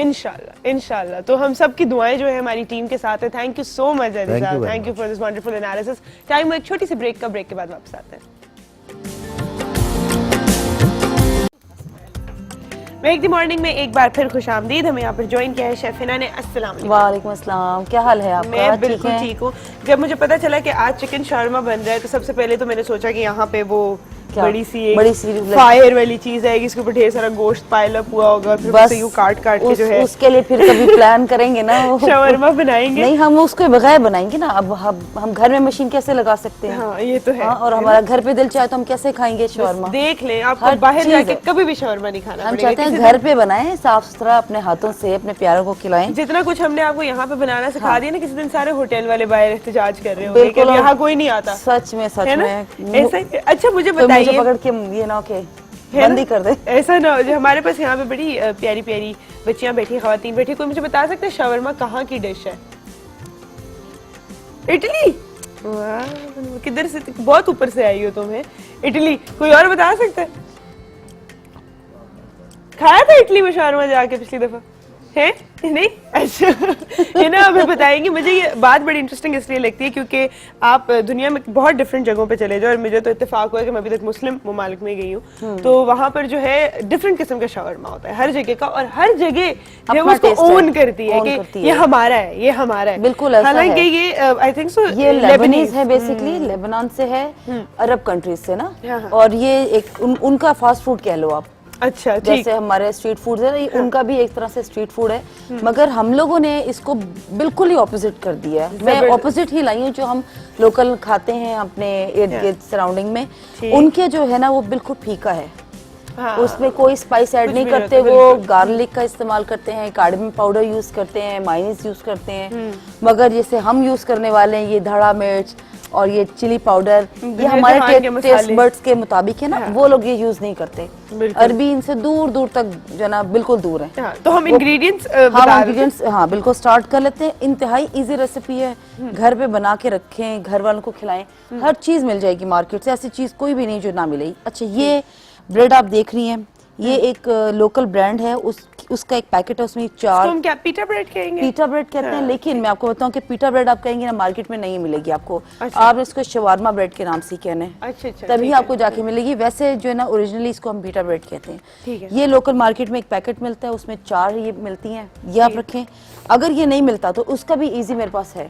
इंशाल्लाह। तो हम सब की दुआएं जो है हमारी टीम के साथ है। Thank you so much Aziza, thank you for this wonderful analysis. Time एक छोटी सी ब्रेक के बाद वापस आते हैं। मेहदी मॉर्निंग में एक बार फिर खुश आमदीद। हमें यहाँ पर ज्वाइन किया है शेफ हिना ने। अस्सलाम वालेकुम। वालेकुम अस्सलाम, क्या हाल है आपका? मैं बिल्कुल ठीक हूँ। जब मुझे पता चला कि आज चिकन शर्मा बन रहा है तो सबसे पहले तो मैंने सोचा कि यहाँ पे वो बड़ी सी फायर वाली चीज है, इसके ऊपर ढेर सारा गोश्त पाइल अप हुआ होगा, फिर उसे यूं काट के जो है उसके लिए फिर कभी प्लान करेंगे ना शवरमा बनाएंगे। नहीं, हम उसको बगैर बनाएंगे ना। अब हम घर में मशीन कैसे लगा सकते हैं? हाँ, ये तो है। और हमारा घर पे दिल चाहे तो हम कैसे खाएंगे शवरमा? देख लें, आपको बाहर जाके कभी भी शवरमा नहीं खाना। हम चाहते हैं घर पे बनाएं, साफ सुथरा, अपने हाथों से अपने प्यारों को खिलाएं। जितना कुछ हमने आपको यहाँ पे बनाना सिखा दिया ना, किसी दिन सारे होटल वाले बाहर एहतजाज कर रहे होंगे कि यहाँ कोई नहीं आता। सच में ऐसा। अच्छा, मुझे बताइए, पकड़ के ये ना के बंद ही कर दे, ऐसा ना हो। हमारे पास यहाँ पे बड़ी प्यारी प्यारी बच्चियां बैठी, खवातीन बैठी, कोई मुझे बता सकते हैं शवरमा कहाँ की डिश है? इटली? वाह, किधर से, बहुत ऊपर से आई हो तुम्हें। इटली? कोई और बता सकता है? खाया था इटली में शवरमा जाके पिछली दफा? है नहीं? अच्छा, है ना, अभी बताएंगे। मुझे ये बात बड़ी इंटरेस्टिंग इसलिए लगती है क्योंकि आप दुनिया में बहुत डिफरेंट जगहों पे चले जाओ, और मुझे तो इत्तेफाक हुआ कि मैं अभी तक मुस्लिम ममालिक में गई हूँ, तो वहाँ पर जो है डिफरेंट किस्म का शवरमा होता है हर जगह का, और हर जगह जो उसको ओन करती है कि ये हमारा है, ये हमारा है। बिल्कुल, हालांकि ये आई थिंक सो ये लेबनीज है, बेसिकली लेबनान से है, अरब कंट्रीज से ना, और ये एक उनका फास्ट फूड कह लो आप। अच्छा, जैसे हमारे स्ट्रीट फूड है ना, उनका भी एक तरह से स्ट्रीट फूड है, मगर हम लोगों ने इसको बिल्कुल ही ऑपोजिट कर दिया है। मैं ऑपोजिट ही लाई हूँ, जो हम लोकल खाते हैं अपने इर्द गिर्द सराउंडिंग में, उनके जो है ना वो बिल्कुल फीका है। उसमें कोई स्पाइस ऐड नहीं करते, वो गार्लिक का इस्तेमाल करते हैं, कार्डमम पाउडर यूज करते हैं, मायोनीज यूज करते हैं, मगर जैसे हम यूज करने वाले हैं ये धड़ा मिर्च और ये चिली पाउडर, ये हमारे टेस्ट बर्ड्स के मुताबिक है ना, वो लोग ये यूज नहीं करते। अरबी इनसे दूर दूर तक जो ना बिल्कुल दूर है। तो हम इंग्रेडिएंट्स हाँ बिल्कुल स्टार्ट कर लेते हैं। इंतहाई इजी रेसिपी है, घर पे बना के रखें, घर वालों को खिलाएं, हर चीज मिल जाएगी मार्केट से, ऐसी चीज कोई भी नहीं जो ना मिलेगी। अच्छा, ये ब्रेड आप देख रही हैं, ये एक लोकल ब्रांड है, उसका एक पैकेट है, उसमें 4 हम क्या पीटा ब्रेड कहेंगे? पीटा ब्रेड कहते हैं, लेकिन मैं आपको बताऊं कि पीटा ब्रेड आप कहेंगे ना मार्केट में नहीं मिलेगी आपको। आप इसको शवारमा ब्रेड के नाम से कहने, तभी आपको जाके मिलेगी। वैसे जो है ना ओरिजिनली इसको हम पीटा ब्रेड कहते हैं। ये लोकल मार्केट में एक पैकेट मिलता है, उसमें 4 ये मिलती हैं, ये आप रखें। अगर ये नहीं मिलता तो उसका भी इजी मेरे पास है।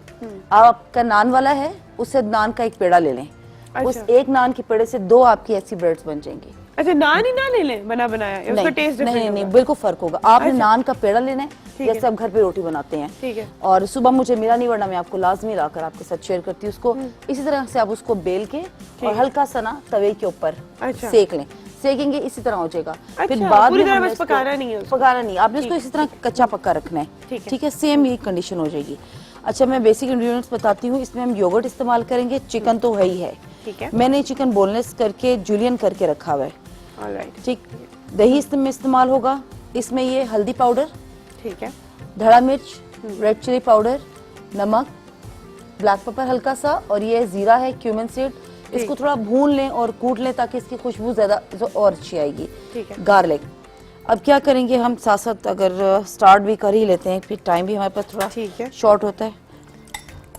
आपका नान वाला है, उससे नान का एक पेड़ा ले लें, उस एक नान के पेड़े से 2 आपकी ऐसी ब्रेड्स बन जाएंगी। अच्छा, नान ही ना ले लें बना बनाया, या उसका टेस्ट नहीं डिफरेंट नहीं होगा? बिल्कुल फर्क होगा। आपने नान का पेड़ा लेना है ठीक है। जैसे आप घर पे रोटी बनाते हैं। ठीक है। और सुबह मुझे मिला नहीं, वरना मैं आपको लाजमी लाकर आपके साथ शेयर करती हूँ उसको। इसी तरह से आप उसको बेल के और हल्का सा ना तवे के ऊपर अच्छा। सेक लें। सेकेंगे इसी तरह हो जाएगा। फिर अच्छा, बाद पूरी में तरह हमने बस इसको- पकाना नहीं है उसको। पकाना नहीं, आपने इसको इसी तरह कच्चा पक्का रखना है। ठीक है, सेम यही कंडीशन हो जाएगी। अच्छा, मैं बेसिक इंग्रेडिएंट्स बताती हूँ। इसमें हम योगर्ट इस्तेमाल करेंगे, चिकन तो है ही है। ठीक है। मैंने चिकन बोनलेस करके जूलियन करके रखा हुआ है। ऑलराइट। ठीक, दही इसमें इस्तेमाल होगा। इसमें ये हल्दी पाउडर, ठीक है। धड़ा मिर्च, रेड चिली पाउडर, नमक, ब्लैक पेपर हल्का सा, और ये जीरा है, क्यूमिन सीड। इसको थोड़ा भून लें और कूट लें ताकि इसकी खुशबू ज्यादा और अच्छी आएगी। ठीक है। गार्लिक। अब क्या करेंगे हम साथ साथ, अगर स्टार्ट भी कर ही लेते हैं, फिर टाइम भी हमारे पास थोड़ा ठीक है। शॉर्ट होता है।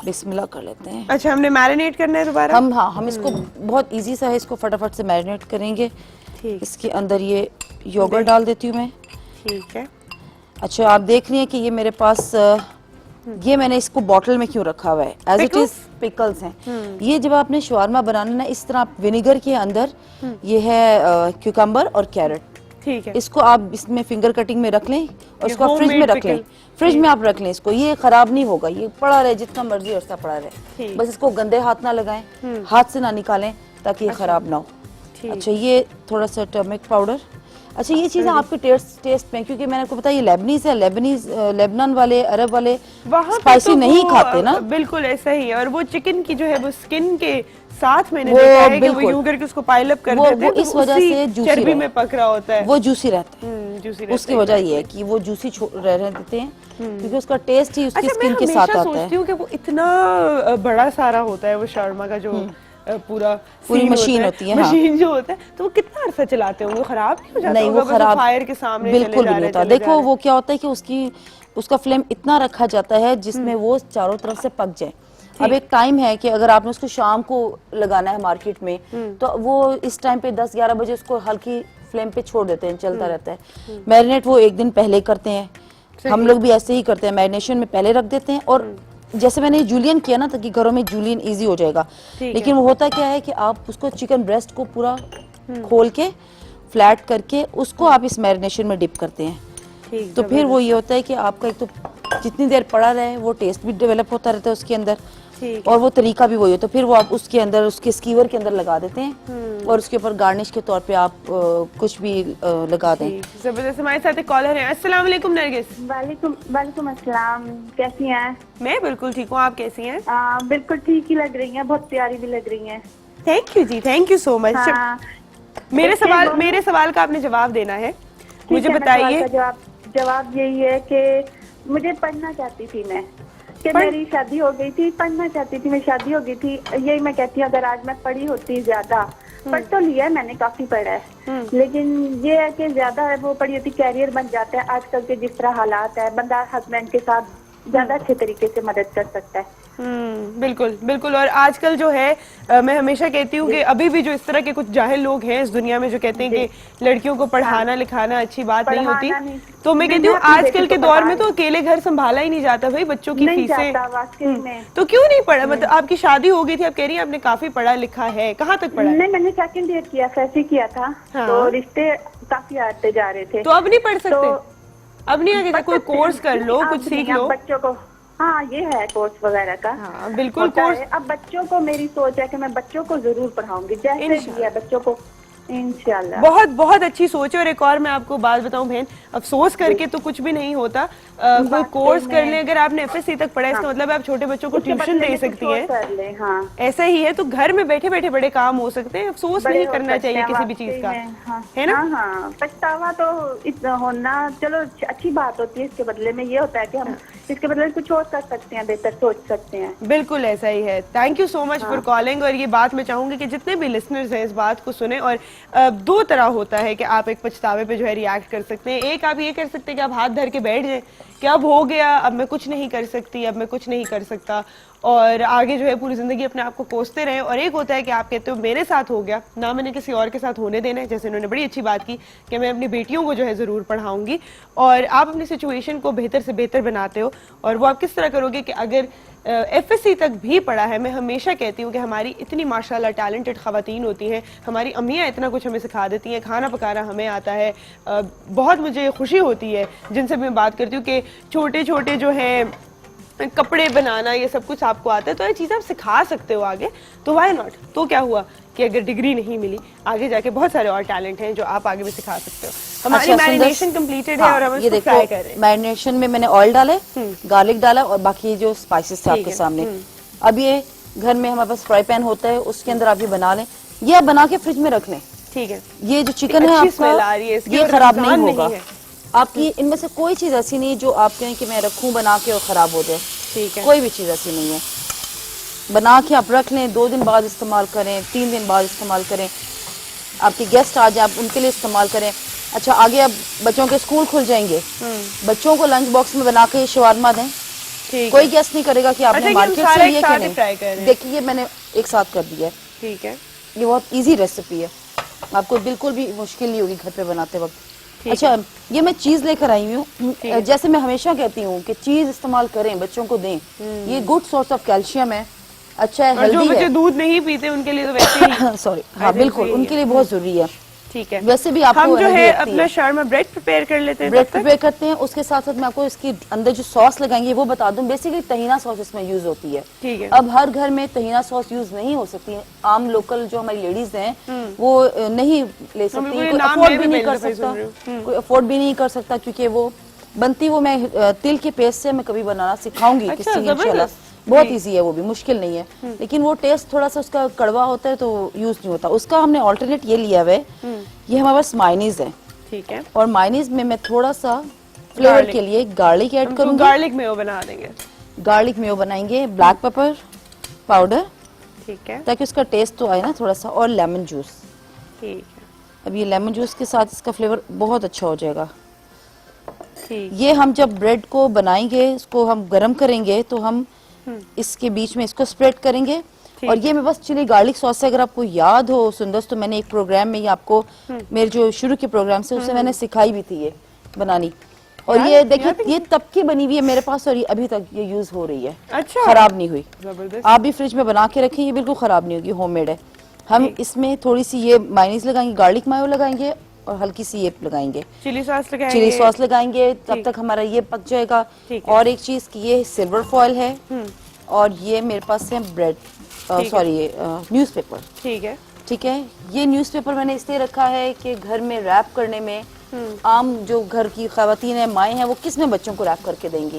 बिस्मिल्लाह कर लेते हैं अच्छा, हमने मैरिनेट करना है दोबारा? हम। हाँ, हम इसको बहुत इजी सा है, इसको फटाफट से मैरिनेट करेंगे। ठीक। इसके अंदर ये योगर्ट डाल देती हूँ मैं। ठीक है। अच्छा, आप देख रही हैं कि ये मेरे पास ये मैंने इसको बॉटल में क्यों रखा हुआ है, एज इट इज पिकल्स हैं। ये जब आपने शवारमा बनाना ना, इस तरह आप विनेगर के अंदर ये है क्यूकम्बर और कैरेट। ठीक है। इसको आप इसमें फिंगर कटिंग में रख लें और इसको आप फ्रिज में homemade रख लें। pickle। फ्रिज में आप रख लें इसको, ये खराब नहीं होगा, ये पड़ा रहे जितना मर्जी अरसा पड़ा रहे। ठीक। बस इसको गंदे हाथ ना लगाएं, हाथ से ना निकालें ताकि ये खराब ना हो। अच्छा, ये थोड़ा सा टर्मरिक पाउडर। अच्छा, ये चीज़ें आपके टेस्ट में, क्योंकि मैंने आपको बताया ये लेबनीज है, लेबनान वाले, अरब वाले वहाँ पे स्पाइसी तो नहीं वो, खाते ना। बिल्कुल ऐसा ही है। और वो चिकन की जो है वो स्किन के साथ मैंने वो देखा है कि वो बिल्कुल। यूं करके उसको पाइल अप कर वो देते हैं, तो इस वजह उसी से जूसी चर्बी रहे। में पक रहा होता है। वो जूसी रहता है, जूसी रहता उसकी है। वजह ये है कि वो जूसी रहने देते हैं, क्योंकि उसका टेस्ट ही उसकी अच्छा, मैं स्किन के हमेशा साथ आता सोचती है। हूँ कि वो इतना बड़ा सारा होता है वो शर्मा का जो पूरा पूरी scene मशीन होती है, हाँ। मशीन जो होता है, तो वो कितना अरसा चलाते होंगे? खराब नहीं हो जाता नहीं, होगा? वो बस खराब फायर के सामने बिल्कुल चले भी जा नहीं रहे, होता। चले जा देखो रहे। वो क्या होता है कि उसका फ्लेम इतना रखा जाता है जिसमें वो चारों तरफ से पक जाए। अब एक टाइम है कि अगर आपने उसको शाम को लगाना है मार्केट में, तो वो इस टाइम पे 10-11 बजे उसको हल्की फ्लेम पे छोड़ देते हैं, चलता रहता है। मैरिनेट वो एक दिन पहले करते हैं, हम लोग भी ऐसे ही करते हैं, मैरिनेशन में पहले रख देते हैं। और जैसे मैंने जूलियन किया ना, ताकि घरों में जूलियन इजी हो जाएगा। लेकिन वो होता क्या है कि आप उसको चिकन ब्रेस्ट को पूरा खोल के फ्लैट करके उसको आप इस मैरिनेशन में डिप करते हैं। ठीक, तो फिर वो ये होता है कि आपका एक तो जितनी देर पड़ा रहे वो टेस्ट भी डेवलप होता रहता है उसके अंदर, ठीक और वो तरीका भी वही होता है। फिर वो आप उसके अंदर उसके स्कीवर के अंदर लगा देते हैं और उसके ऊपर गार्निश के तौर पे आप कुछ भी लगा दें। ठीक, जबरदस्त। हमारे साथ एक कॉलर है। अस्सलाम वालेकुम नरगिस। वालेकुम अस्सलाम। कैसी हैं? मैं बिल्कुल ठीक हूँ, आप कैसी हैं? बिल्कुल ठीक ही लग रही हैं, बहुत प्यारी भी लग रही हैं। Thank you ji, thank you so much. हाँ, मेरे सवाल का आपने जवाब देना है। मुझे बताइए। जवाब यही है कि मुझे पढ़ना चाहती थी मैं, कि मेरी शादी हो गई थी, पढ़ना चाहती थी, मेरी शादी हो गई थी। यही मैं कहती हूँ, अगर आज मैं पढ़ी होती ज्यादा, पढ़ तो लिया है मैंने, काफी पढ़ा है, लेकिन ये है कि ज्यादा है वो पढ़ी होती, कैरियर बन जाता है। आजकल के जिस तरह हालात है, बंदा हस्बैंड के साथ ज्यादा अच्छे तरीके से मदद कर सकता है। बिल्कुल बिल्कुल। और आजकल जो है मैं हमेशा कहती हूँ कि अभी भी जो इस तरह के कुछ जाहिल लोग हैं इस दुनिया में जो कहते हैं कि लड़कियों को पढ़ाना लिखाना अच्छी बात नहीं होती, तो मैं कहती हूँ आजकल के दौर में तो अकेले घर संभाला ही नहीं जाता भाई, बच्चों की फीसें। तो क्यों नहीं पढ़ा? मतलब आपकी शादी हो गई थी, आप कह रही हैं आपने काफी पढ़ा लिखा है, कहाँ तक पढ़ा? नहीं, मैंने सेकंड ईयर किया, फैसी किया था। तो रिश्ते काफी आते जा रहे थे। तो अब नहीं पढ़ सकते? अब नहीं आगे कोई कोर्स कर लो, कुछ सीख लो बच्चों को। हाँ, ये है कोर्स वगैरह का। हाँ, बिल्कुल कोर्स। अब बच्चों को मेरी सोच है कि मैं बच्चों को जरूर पढ़ाऊंगी, जैसे भी है बच्चों को, इंशाल्लाह। बहुत बहुत अच्छी सोच है। और एक और मैं आपको बात बताऊं बहन, अफसोस करके तो कुछ भी नहीं होता। कोई कोर्स कर ले, अगर आपने एफएससी तक पढ़ा है इसका मतलब आप छोटे बच्चों को ट्यूशन दे सकती हैं। हाँ, ऐसा ही है, तो घर में बैठे बैठे बड़े काम हो सकते हैं। अफसोस नहीं करना चाहिए किसी भी चीज का, है ना? हाँ, पछतावा तो होना चलो अच्छी बात होती है। इसके बदले में ये होता है कि हम इसके बदले कुछ और कर सकते हैं, बेहतर सोच सकते हैं। बिल्कुल ऐसा ही है। Thank you so much for calling. और ये बात मैं चाहूंगी कि जितने भी लिसनर्स हैं इस बात को सुने। और दो तरह होता है कि आप एक पछतावे पे जो है रिएक्ट कर सकते हैं। एक आप ये कर सकते हैं कि आप हाथ धर के बैठ जाएं कि अब हो गया, अब मैं कुछ नहीं कर सकती, अब मैं कुछ नहीं कर सकता। और आगे जो है पूरी ज़िंदगी अपने आप को कोसते रहें। और एक होता है कि आप कहते हो मेरे साथ हो गया ना, मैंने किसी और के साथ होने देना है, जैसे उन्होंने बड़ी अच्छी बात की कि मैं अपनी बेटियों को जो है ज़रूर पढ़ाऊंगी, और आप अपनी सिचुएशन को बेहतर से बेहतर बनाते हो। और वो आप किस तरह करोगे कि अगर FSC तक भी पढ़ा है, मैं हमेशा कहती हूँ कि हमारी इतनी माशाल्लाह टैलेंटेड ख़वातीन होती हैं, हमारी अम्मियाँ इतना कुछ हमें सिखा देती हैं, खाना पकाना हमें आता है। बहुत मुझे खुशी होती है जिनसे मैं बात करती हूँ कि छोटे छोटे जो है कपड़े बनाना ये सब कुछ आपको आता है, तो ये चीज़ आप सिखा सकते हो आगे, तो वाई नॉट। तो क्या हुआ कि अगर डिग्री नहीं मिली, आगे जाके बहुत सारे और टैलेंट हैं जो आप आगे भी सिखा सकते हो। हमारी मैरिनेशन कंप्लीटेड है और हम इसको फ्राई कर रहे हैं। मैरिनेशन में मैंने ऑयल डाला है, गार्लिक डाला और बाकी जो स्पाइसेस थे आपके सामने। अब ये घर में हमारे पास फ्राई पैन होता है, उसके अंदर आप ये बना लें, ये आप बना के फ्रिज में रख लें। ठीक है, ये जो चिकन है आपका ये खराब नहीं होगा। आपकी इनमें से कोई चीज ऐसी नहीं जो आप कहें कि मैं रखूं बना के और खराब हो जाए। ठीक है, कोई भी चीज ऐसी नहीं है। बना के आप रख लें, 2 दिन बाद इस्तेमाल करें, 3 दिन बाद इस्तेमाल करें, आपके गेस्ट आ जाए आप उनके लिए इस्तेमाल करें। अच्छा, आगे अब बच्चों के स्कूल खुल जाएंगे, बच्चों को लंच बॉक्स में बना के शवारमा दें, कोई गेस्ट नहीं करेगा कि आपने मार्केट से लिए कि नहीं। देखिए मैंने एक साथ कर दिया है। ठीक है, ये बहुत इजी रेसिपी है, आपको बिल्कुल भी मुश्किल नहीं होगी घर पे बनाते वक्त। अच्छा, ये मैं चीज लेकर आई हूँ। जैसे मैं हमेशा कहती हूँ कि चीज इस्तेमाल करें, बच्चों को दें, ये गुड सोर्स ऑफ कैल्शियम है, अच्छा है, हेल्दी है। जो बच्चे दूध नहीं पीते उनके लिए तो वैसे ही सॉरी, हाँ बिल्कुल उनके लिए बहुत जरूरी है। ठीक है, वैसे भी आपको हम जो है अपना शर्मा ब्रेड प्रिपेयर कर लेते हैं। ब्रेड प्रिपेयर करते हैं, उसके साथ साथ मैं आपको इसके अंदर जो सॉस लगाएंगे वो बता दूं। बेसिकली तहीना सॉस इसमें यूज होती है। ठीक है, अब हर घर में तहीना सॉस यूज नहीं हो सकती, आम लोकल जो हमारी लेडीज हैं वो नहीं ले सकती, कोई अफोर्ड भी नहीं कर सकता, कोई अफोर्ड भी नहीं कर सकता, क्योंकि वो बनती वो मैं तिल के पेस्ट से मैं कभी बनाना सिखाऊंगी किसी दिन इंशाल्लाह। बहुत इजी है, वो भी मुश्किल नहीं है, लेकिन वो टेस्ट थोड़ा सा उसका कड़वा होता है तो यूज नहीं होता। उसका हमने ऑल्टरनेट ये लिया हुआ है, ये हमारे पास मायोनीज है। ठीक है, और मायोनीज में मैं थोड़ा सा फ्लेवर के लिए गार्लिक ऐड करूंगी। गार्लिक मेयो बना देंगे। गार्लिक मेयो बनाएंगे, ब्लैक पेपर पाउडर, ठीक है, ताकि उसका टेस्ट तो आए ना थोड़ा सा, और लेमन जूस। ठीक है, अब ये लेमन जूस के साथ इसका फ्लेवर बहुत अच्छा हो जाएगा। ठीक, ये हम जब ब्रेड को बनाएंगे, इसको हम गरम करेंगे तो हम इसके बीच में इसको स्प्रेड करेंगे। और ये मेरे पास चिली गार्लिक सॉस है, अगर आपको याद हो सुंदस, तो मैंने एक प्रोग्राम में ये आपको मेरे जो शुरू के प्रोग्राम से उससे मैंने सिखाई भी थी ये बनानी। और ये देखिए ये तब की बनी हुई है मेरे पास और ये अभी तक ये यूज हो रही है। अच्छा, खराब नहीं हुई। जबरदस्त। आप भी फ्रिज में बना के रखें, ये बिल्कुल खराब नहीं होगी, होममेड है। हम इसमें थोड़ी सी ये मायोनीज लगाएंगे, गार्लिक मायो लगाएंगे और हल्की सी ये लगाएंगे, चिली सॉस लगाएंगे। चिली सॉस लगाएंगे, तब तक हमारा ये पक जाएगा। और एक चीज की ये सिल्वर फॉइल है और ये मेरे पास है ब्रेड सॉरी न्यूज़पेपर। ठीक है, ठीक है, ये न्यूज़पेपर मैंने इसलिए रखा है कि घर में रैप करने में आम जो घर की खवातीन है, माएँ हैं, वो किस में बच्चों को रैप करके देंगी।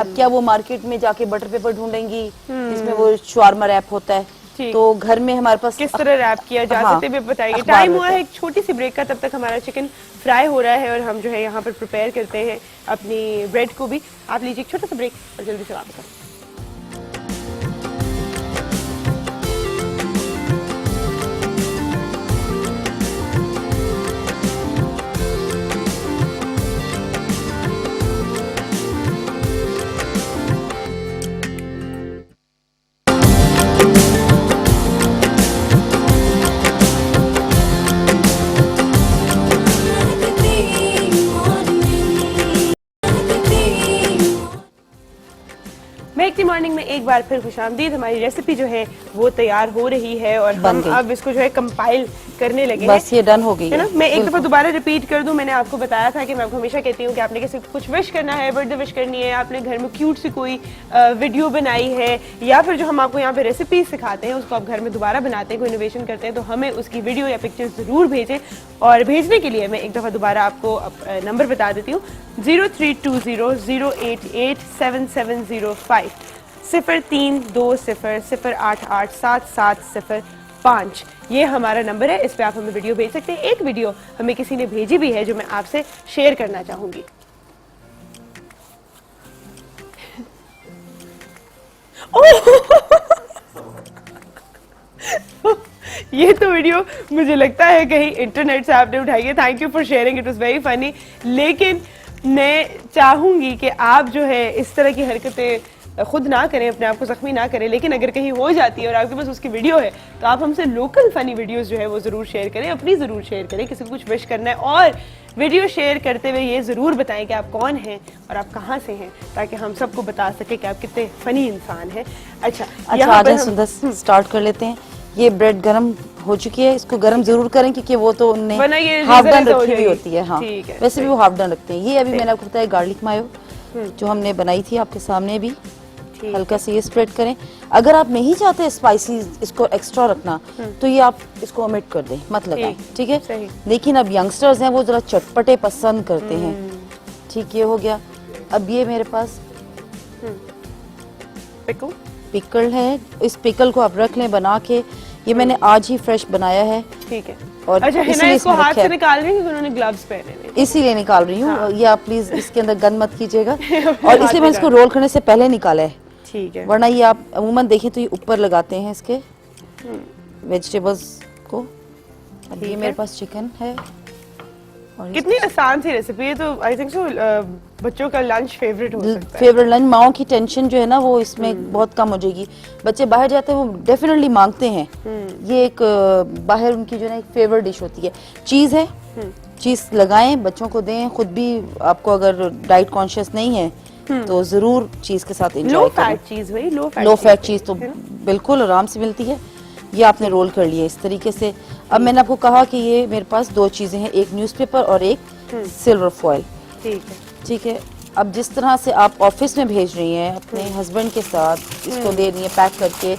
अब क्या वो मार्केट में जाके बटर पेपर ढूंढेंगी जिसमें वो शवारमा रैप होता है, तो घर में हमारे पास किस तरह रैप किया जा सकता है बताइए। टाइम हुआ है एक छोटी सी ब्रेक का, तब तक हमारा चिकन फ्राई हो रहा है और हम जो है यहाँ पर प्रिपेयर करते हैं अपनी ब्रेड को भी। आप लीजिए एक छोटा सा ब्रेक और जल्दी से वापस आए। मॉर्निंग में एक बार फिर खुशामदीद। हमारी रेसिपी जो है वो तैयार हो रही है और हम अब इसको जो है कंपाइल करने लगे हैं। बस ये डन हो गई है ना। मैं एक दफा दोबारा रिपीट कर दूं, मैंने आपको बताया था कि मैं आपको हमेशा कहती हूँ कि आपने किसी को कुछ विश करना है, बर्थडे विश करनी है, आपने घर में क्यूट सी कोई वीडियो बनाई है, या फिर जो हम आपको यहाँ पे रेसिपी सिखाते हैं उसको आप घर में दोबारा बनाते हैं, कोई इनोवेशन करते हैं, तो हमें उसकी वीडियो या पिक्चर जरूर भेजें। और भेजने के लिए मैं एक दफा दोबारा आपको नंबर बता देती हूँ, 0320088770 0320088770 ये हमारा नंबर है। इस पे आप हमें वीडियो भेज सकते हैं। एक वीडियो हमें किसी ने भेजी भी है जो मैं आपसे शेयर करना चाहूंगी। ये तो वीडियो मुझे लगता है कहीं इंटरनेट से आपने उठाई है। Thank you for sharing, it was very funny. लेकिन मैं चाहूंगी कि आप जो है इस तरह की हरकतें खुद ना करें, अपने आप को जख्मी ना करें, लेकिन अगर कहीं हो जाती है और आपके पास उसकी वीडियो है तो आप हमसे लोकल फनी वीडियोस जो है वो ज़रूर शेयर करें, अपनी ज़रूर शेयर करें। किसी को कुछ विश करना है और वीडियो शेयर करते हुए ये ज़रूर बताएं कि आप कौन हैं और आप कहाँ से हैं, ताकि हम सबको बता सके कि आप कितने फ़नी इंसान हैं। अच्छा आ जाए सुंदर, स्टार्ट कर लेते हैं। ये ब्रेड गरम हो चुकी है, इसको गरम जरूर करें क्योंकि वो तो उनने हाफ डन रखी हुई होती है। हाँ, वैसे भी वो हाफ डन रखते हैं। ये अभी मैंने आपको बताया गार्लिक मायो जो हमने बनाई थी आपके सामने भी, हल्का से ये स्प्रेड करें। अगर आप नहीं चाहते स्पाइसी इसको एक्स्ट्रा रखना तो ये आप इसको ओमिट कर दें, मत लगाएं, ठीक है। लेकिन अब यंगस्टर्स हैं वो जरा चटपटे पसंद करते हैं, ठीक, ये हो गया। अब ये मेरे पास पिकल है, इस पिकल को आप रख लें बना के। ये मैंने आज ही फ्रेश बनाया है, ठीक है। और अच्छा, हिना इसको हाथ से निकाल रही है क्योंकि उन्होंने ग्लव्स पहने हैं, इसीलिए निकाल रही हूँ। हाँ। ये आप प्लीज इसके अंदर गंद मत कीजिएगा। और इसलिए मैंने इसको रोल करने से पहले निकाला है, ठीक है। वरना ये आप अमूमन देखें तो ये ऊपर लगाते हैं इसके वेजिटेबल्स को। अब ये मेरे पास चिकन है। कितनी आसान सी रेसिपी है, तो आई थिंक सो बच्चों का लंच फेवरेट हो सकता है। फेवरेट लंच, माओ की टेंशन जो है ना वो इसमें बहुत कम हो जाएगी। बच्चे बाहर जाते हैं वो डेफिनेटली मांगते हैं, ये एक बाहर उनकी जो है ना एक फेवरेट डिश होती है। चीज है, चीज लगाएं, बच्चों को दें, खुद भी आपको अगर डाइट कॉन्शियस नहीं है तो जरूर चीज के साथ एंजॉय करें। लो फैट चीज तो बिल्कुल आराम से मिलती है। ये आपने रोल कर लिया इस तरीके से। अब मैंने आपको कहा कि ये मेरे पास दो चीजें हैं, एक न्यूज़पेपर और एक सिल्वर फॉइल, ठीक है। अब जिस तरह से आप ऑफिस में भेज रही हैं अपने हस्बैंड के साथ, इसको दे रही हैं पैक करके,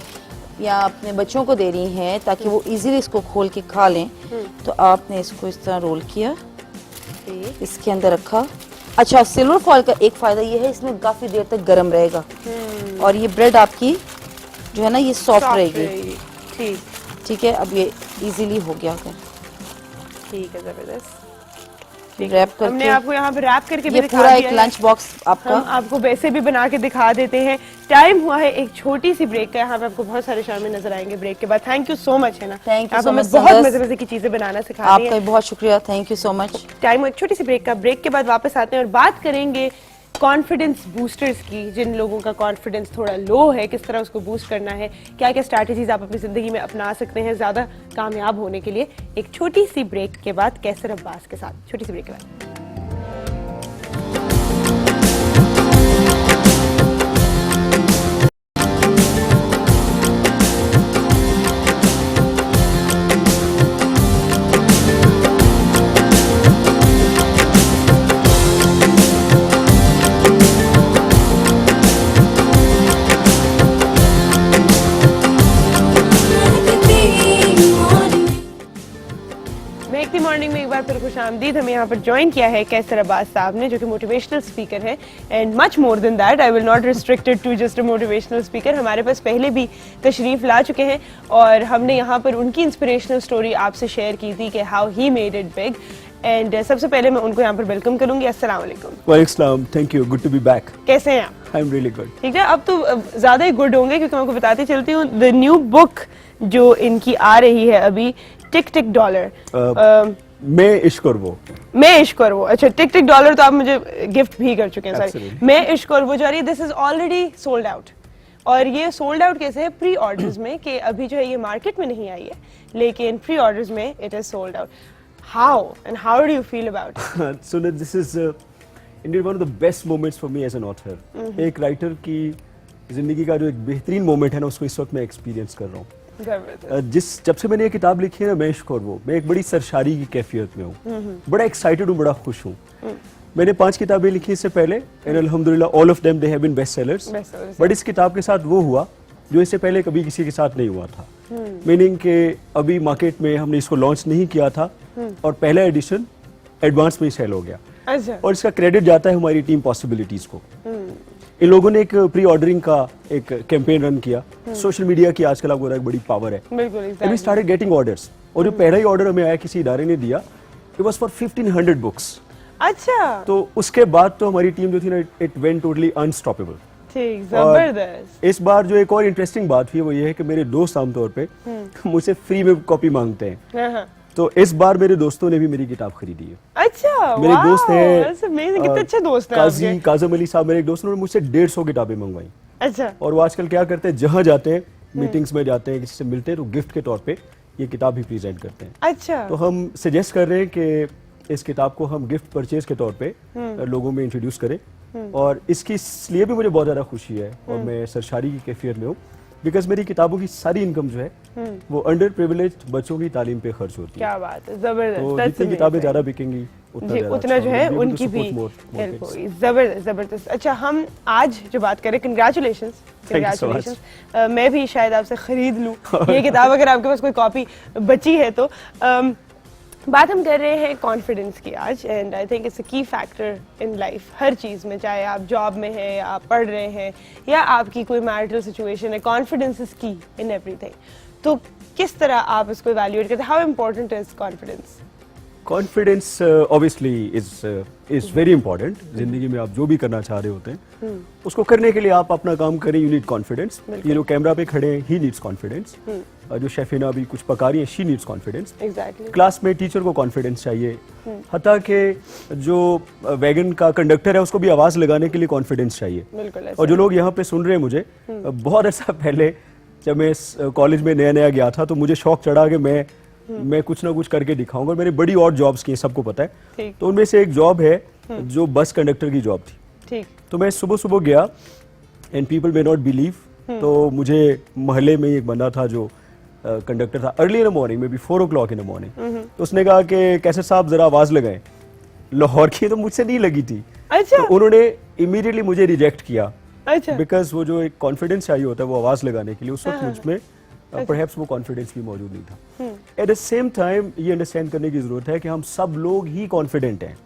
या अपने बच्चों को दे रही हैं ताकि वो इजीली इसको खोल के खा लें, तो आपने इसको इस तरह रोल किया, इसके अंदर रखा। अच्छा, सिल्वर फॉइल का एक फायदा ये है, इसमें काफी देर तक गर्म रहेगा और ये ब्रेड आपकी जो है ना ये सॉफ्ट रहेगी, ठीक है। अब ये इजीली हो गया, अगर ठीक है, जबरदस्त रैप करके हमने आपको यहाँ पे रैप करके ये पूरा एक लंच बॉक्स आपका हम आपको वैसे भी बना के दिखा देते हैं। टाइम हुआ है एक छोटी सी ब्रेक का, यहाँ पे आपको बहुत सारे शामिल नजर आएंगे ब्रेक के बाद। थैंक यू सो मच, है ना, थैंक यू आप सो हमें मच, बहुत मजे मजे की चीजें बनाना सिखा रही हैं। आपका बहुत शुक्रिया, thank you so much. Time हुआ एक छोटी सी ब्रेक का, ब्रेक के बाद वापस आते हैं और बात करेंगे कॉन्फिडेंस बूस्टर्स की। जिन लोगों का कॉन्फिडेंस थोड़ा लो है, किस तरह उसको बूस्ट करना है, क्या क्या स्ट्रैटेजीज आप अपनी जिंदगी में अपना सकते हैं ज्यादा कामयाब होने के लिए। एक छोटी सी ब्रेक के बाद कैसर अब्बास के साथ, छोटी सी ब्रेक के बाद। मॉर्निंग में एक बार फिर खुशामदीद। हमें यहाँ पर ज्वाइन किया है कैसर अब्बास साहब ने, जो कि मोटिवेशनल स्पीकर है and much more than that. I will not restricted to just a motivational speaker. हमारे पास पहले भी तशरीफ ला चुके हैं और हमने यहाँ पर उनकी इंस्पिरेशनल स्टोरी आपसे शेयर की थी कि how he made it big. And सबसे पहले मैं उनको यहाँ पर वेलकम करूंगी। अस्सलाम वालेकुम। वालेकुम, thank you, good to be back. कैसे हैं आप? I am really good. ठीक है, अब तो ज्यादा ही गुड होंगे क्योंकि मैं आपको बताती चलती हूँ द न्यू बुक जो इनकी आ रही है अभी, टिक टिक डॉलर। मैं इश्क और वो, मैं इश्क और वो। अच्छा, टिक टिक डॉलर तो आप मुझे गिफ्ट भी कर चुके हैं, सॉरी। मैं इश्क और वो जा रही है, this is already sold out. और ये सोल्ड आउट कैसे है? प्री ऑर्डर्स में, कि अभी जो है ये मार्केट में नहीं आई है लेकिन प्री ऑर्डर्स में it is sold out. How and how do you feel about it? So this is Indian one of the best moments for me as an author. एक राइटर की जिंदगी का जो एक बेहतरीन मोमेंट है ना, उसको इस वक्त मैं एक्सपीरियंस कर रहा हूँ। जब से मैंने ये किताब लिखी है ना, मैं इश्क और वो, मैं एक बड़ी सरशारी की कैफियत में हूँ, बड़ा एक्साइटेड हूँ, बड़ा खुश हूँ। मैंने 5 किताबें लिखी इससे पहले एंड अल्हम्दुलिल्लाह all of them they have been best sellers. But इस किताब के साथ वो हुआ जो इससे पहले कभी किसी के साथ नहीं हुआ था। मीनिंग के अभी मार्केट में हमने इसको लॉन्च नहीं किया था और पहला एडिशन एडवांस में ही सेल हो गया। और इसका क्रेडिट जाता है हमारी टीम पॉसिबिलिटीज को। इन लोगों ने एक प्री ऑर्डरिंग का एक कैंपेन रन किया। सोशल मीडिया की आजकल आपको एक बड़ी पावर है। वी स्टार्टेड गेटिंग ऑर्डर्स, और जो पहला ही ऑर्डर हमें आया किसी इदारे ने दिया, इट वाज फॉर 1500 बुक्स। अच्छा, तो उसके बाद तो हमारी टीम जो थी ना, इट वेंट टोटली अनस्टॉपेबल। ठीक, जबरदस्त। इस बार जो एक और इंटरेस्टिंग बात हुई वो ये है कि मेरे दोस्त आमतौर पे मुझसे फ्री में कॉपी मांगते हैं। तो इस बार मेरे दोस्तों ने भी मेरी किताब खरीदी है। अच्छा, मेरे दोस्त हैं, कितने अच्छे दोस्त हैं काजी काजम अली साहब मेरे एक दोस्त, उन्होंने मुझसे 150 किताबें मंगवाई। अच्छा और वो आजकल क्या करते हैं, जहाँ जाते हैं मीटिंग्स में जाते हैं, किसी से मिलते हैं तो गिफ्ट के तौर पे ये किताब भी प्रेजेंट करते हैं। अच्छा तो हम सजेस्ट कर रहे हैं कि इस किताब को हम गिफ्ट परचेज के तौर पे लोगों में इंट्रोड्यूस करें। और इसकी इसलिए भी मुझे बहुत ज़्यादा खुशी है और मैं सरशारी की कैफियत में हूँ, बिकॉज मेरी किताबों की सारी इनकम जो है वो अंडर प्रिविलेज्ड बच्चों की तालीम पे खर्च होती है। क्या बात है, जबरदस्त। तो That's जितनी amazing. किताबें ज़्यादा बिकेंगी जी उतना जो है उनकी भी हेल्प होगी। जबरदस्त जबरदस्त। अच्छा हम आज जो बात करें, कंग्रेचुलेशंस कंग्रेचुलेशंस। मैं भी शायद आपसे खरीद लूँ ये किताब अगर आपके पास कोई कॉपी बची है तो। बात हम कर रहे हैं कॉन्फिडेंस की आज, and I think it's a की फैक्टर इन लाइफ, हर चीज़ में, चाहे आप जॉब में हैं या आप पढ़ रहे हैं या आपकी कोई मैरिटल सिचुएशन है, कॉन्फिडेंस इज की इन एवरीथिंग। तो किस तरह आप इसको इवैल्यूएट करते हैं, how important is confidence? Confidence obviously is very important. जिंदगी में आप जो भी करना चाह रहे होते हैं उसको करने के लिए आप अपना काम करें, यू नीड कॉन्फिडेंस। ये लोग कैमरा पे खड़े हैं, ही नीड्स कॉन्फिडेंस। जो शेफिना अभी कुछ पका रही है, she needs confidence. Exactly. Class में टीचर को कॉन्फिडेंस चाहिए, हत्ता के जो वैगन का कंडक्टर है उसको भी आवाज लगाने के लिए कॉन्फिडेंस चाहिए। बिल्कुल ऐसा। और जो लोग यहाँ पे सुन रहे हैं मुझे, बहुत अर्सा पहले जब मैं कॉलेज में नया नया गया था तो मुझे शौक चढ़ा कि मैं कुछ ना कुछ करके दिखाऊंगा। मैंने बड़ी और जॉब्स की, सबको पता है। ठीक। तो उनमें से एक जॉब है जो बस कंडक्टर की जॉब थी। ठीक। तो मैं सुबह सुबह गया, and people may not believe, तो मुझे मोहल्ले में एक बंदा था जो कंडक्टर था, early in the morning, may be 4 o'clock in the morning. तो उसने कहा कि कैसे साहब जरा आवाज लगाएं। लाहौर की तो मुझसे नहीं लगी थी। अच्छा। तो उन्होंने इमीडिएटली मुझे रिजेक्ट किया। अच्छा। बिकॉज वो जो एक कॉन्फिडेंस चाहिए होता है वो आवाज लगाने के लिए, उस वक्त मुझ में परहैप्स वो कॉन्फिडेंस भी मौजूद नहीं था। एट द सेम टाइम ये अंडरस्टैंड करने की जरूरत है कि हम सब लोग ही कॉन्फिडेंट हैं।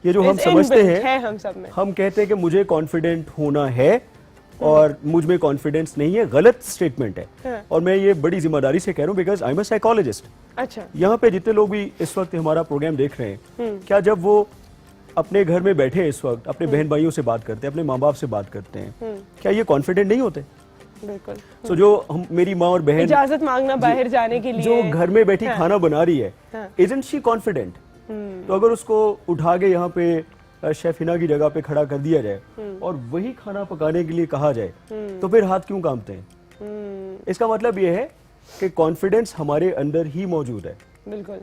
ये जो हम It's समझते inbuilt हैं, है हम सब में। हम कहते हैं कि मुझे कॉन्फिडेंट होना है और मुझ में कॉन्फिडेंस नहीं है, गलत स्टेटमेंट है। और मैं ये बड़ी जिम्मेदारी से कह रहा हूँ, because I am a psychologist. अच्छा। यहाँ पे जितने लोग भी इस वक्त हमारा प्रोग्राम देख रहे हैं, क्या जब वो अपने घर में बैठे इस वक्त अपने बहन भाइयों से बात करते हैं, अपने माँ बाप से बात करते हैं, क्या ये कॉन्फिडेंट नहीं होते? बिल्कुल। सो जो मेरी माँ और बहन इजाजत मांगना बाहर जाने के लिए, जो घर में बैठी खाना बना रही है, इजंट शी कॉन्फिडेंट? तो अगर उसको उठा के यहाँ पे शेफिना की जगह पे खड़ा कर दिया जाए और वही खाना पकाने के लिए कहा जाए, तो फिर हाथ क्यों कांपते हैं? इसका मतलब ये है कि कॉन्फिडेंस हमारे अंदर ही मौजूद है, बिल्कुल।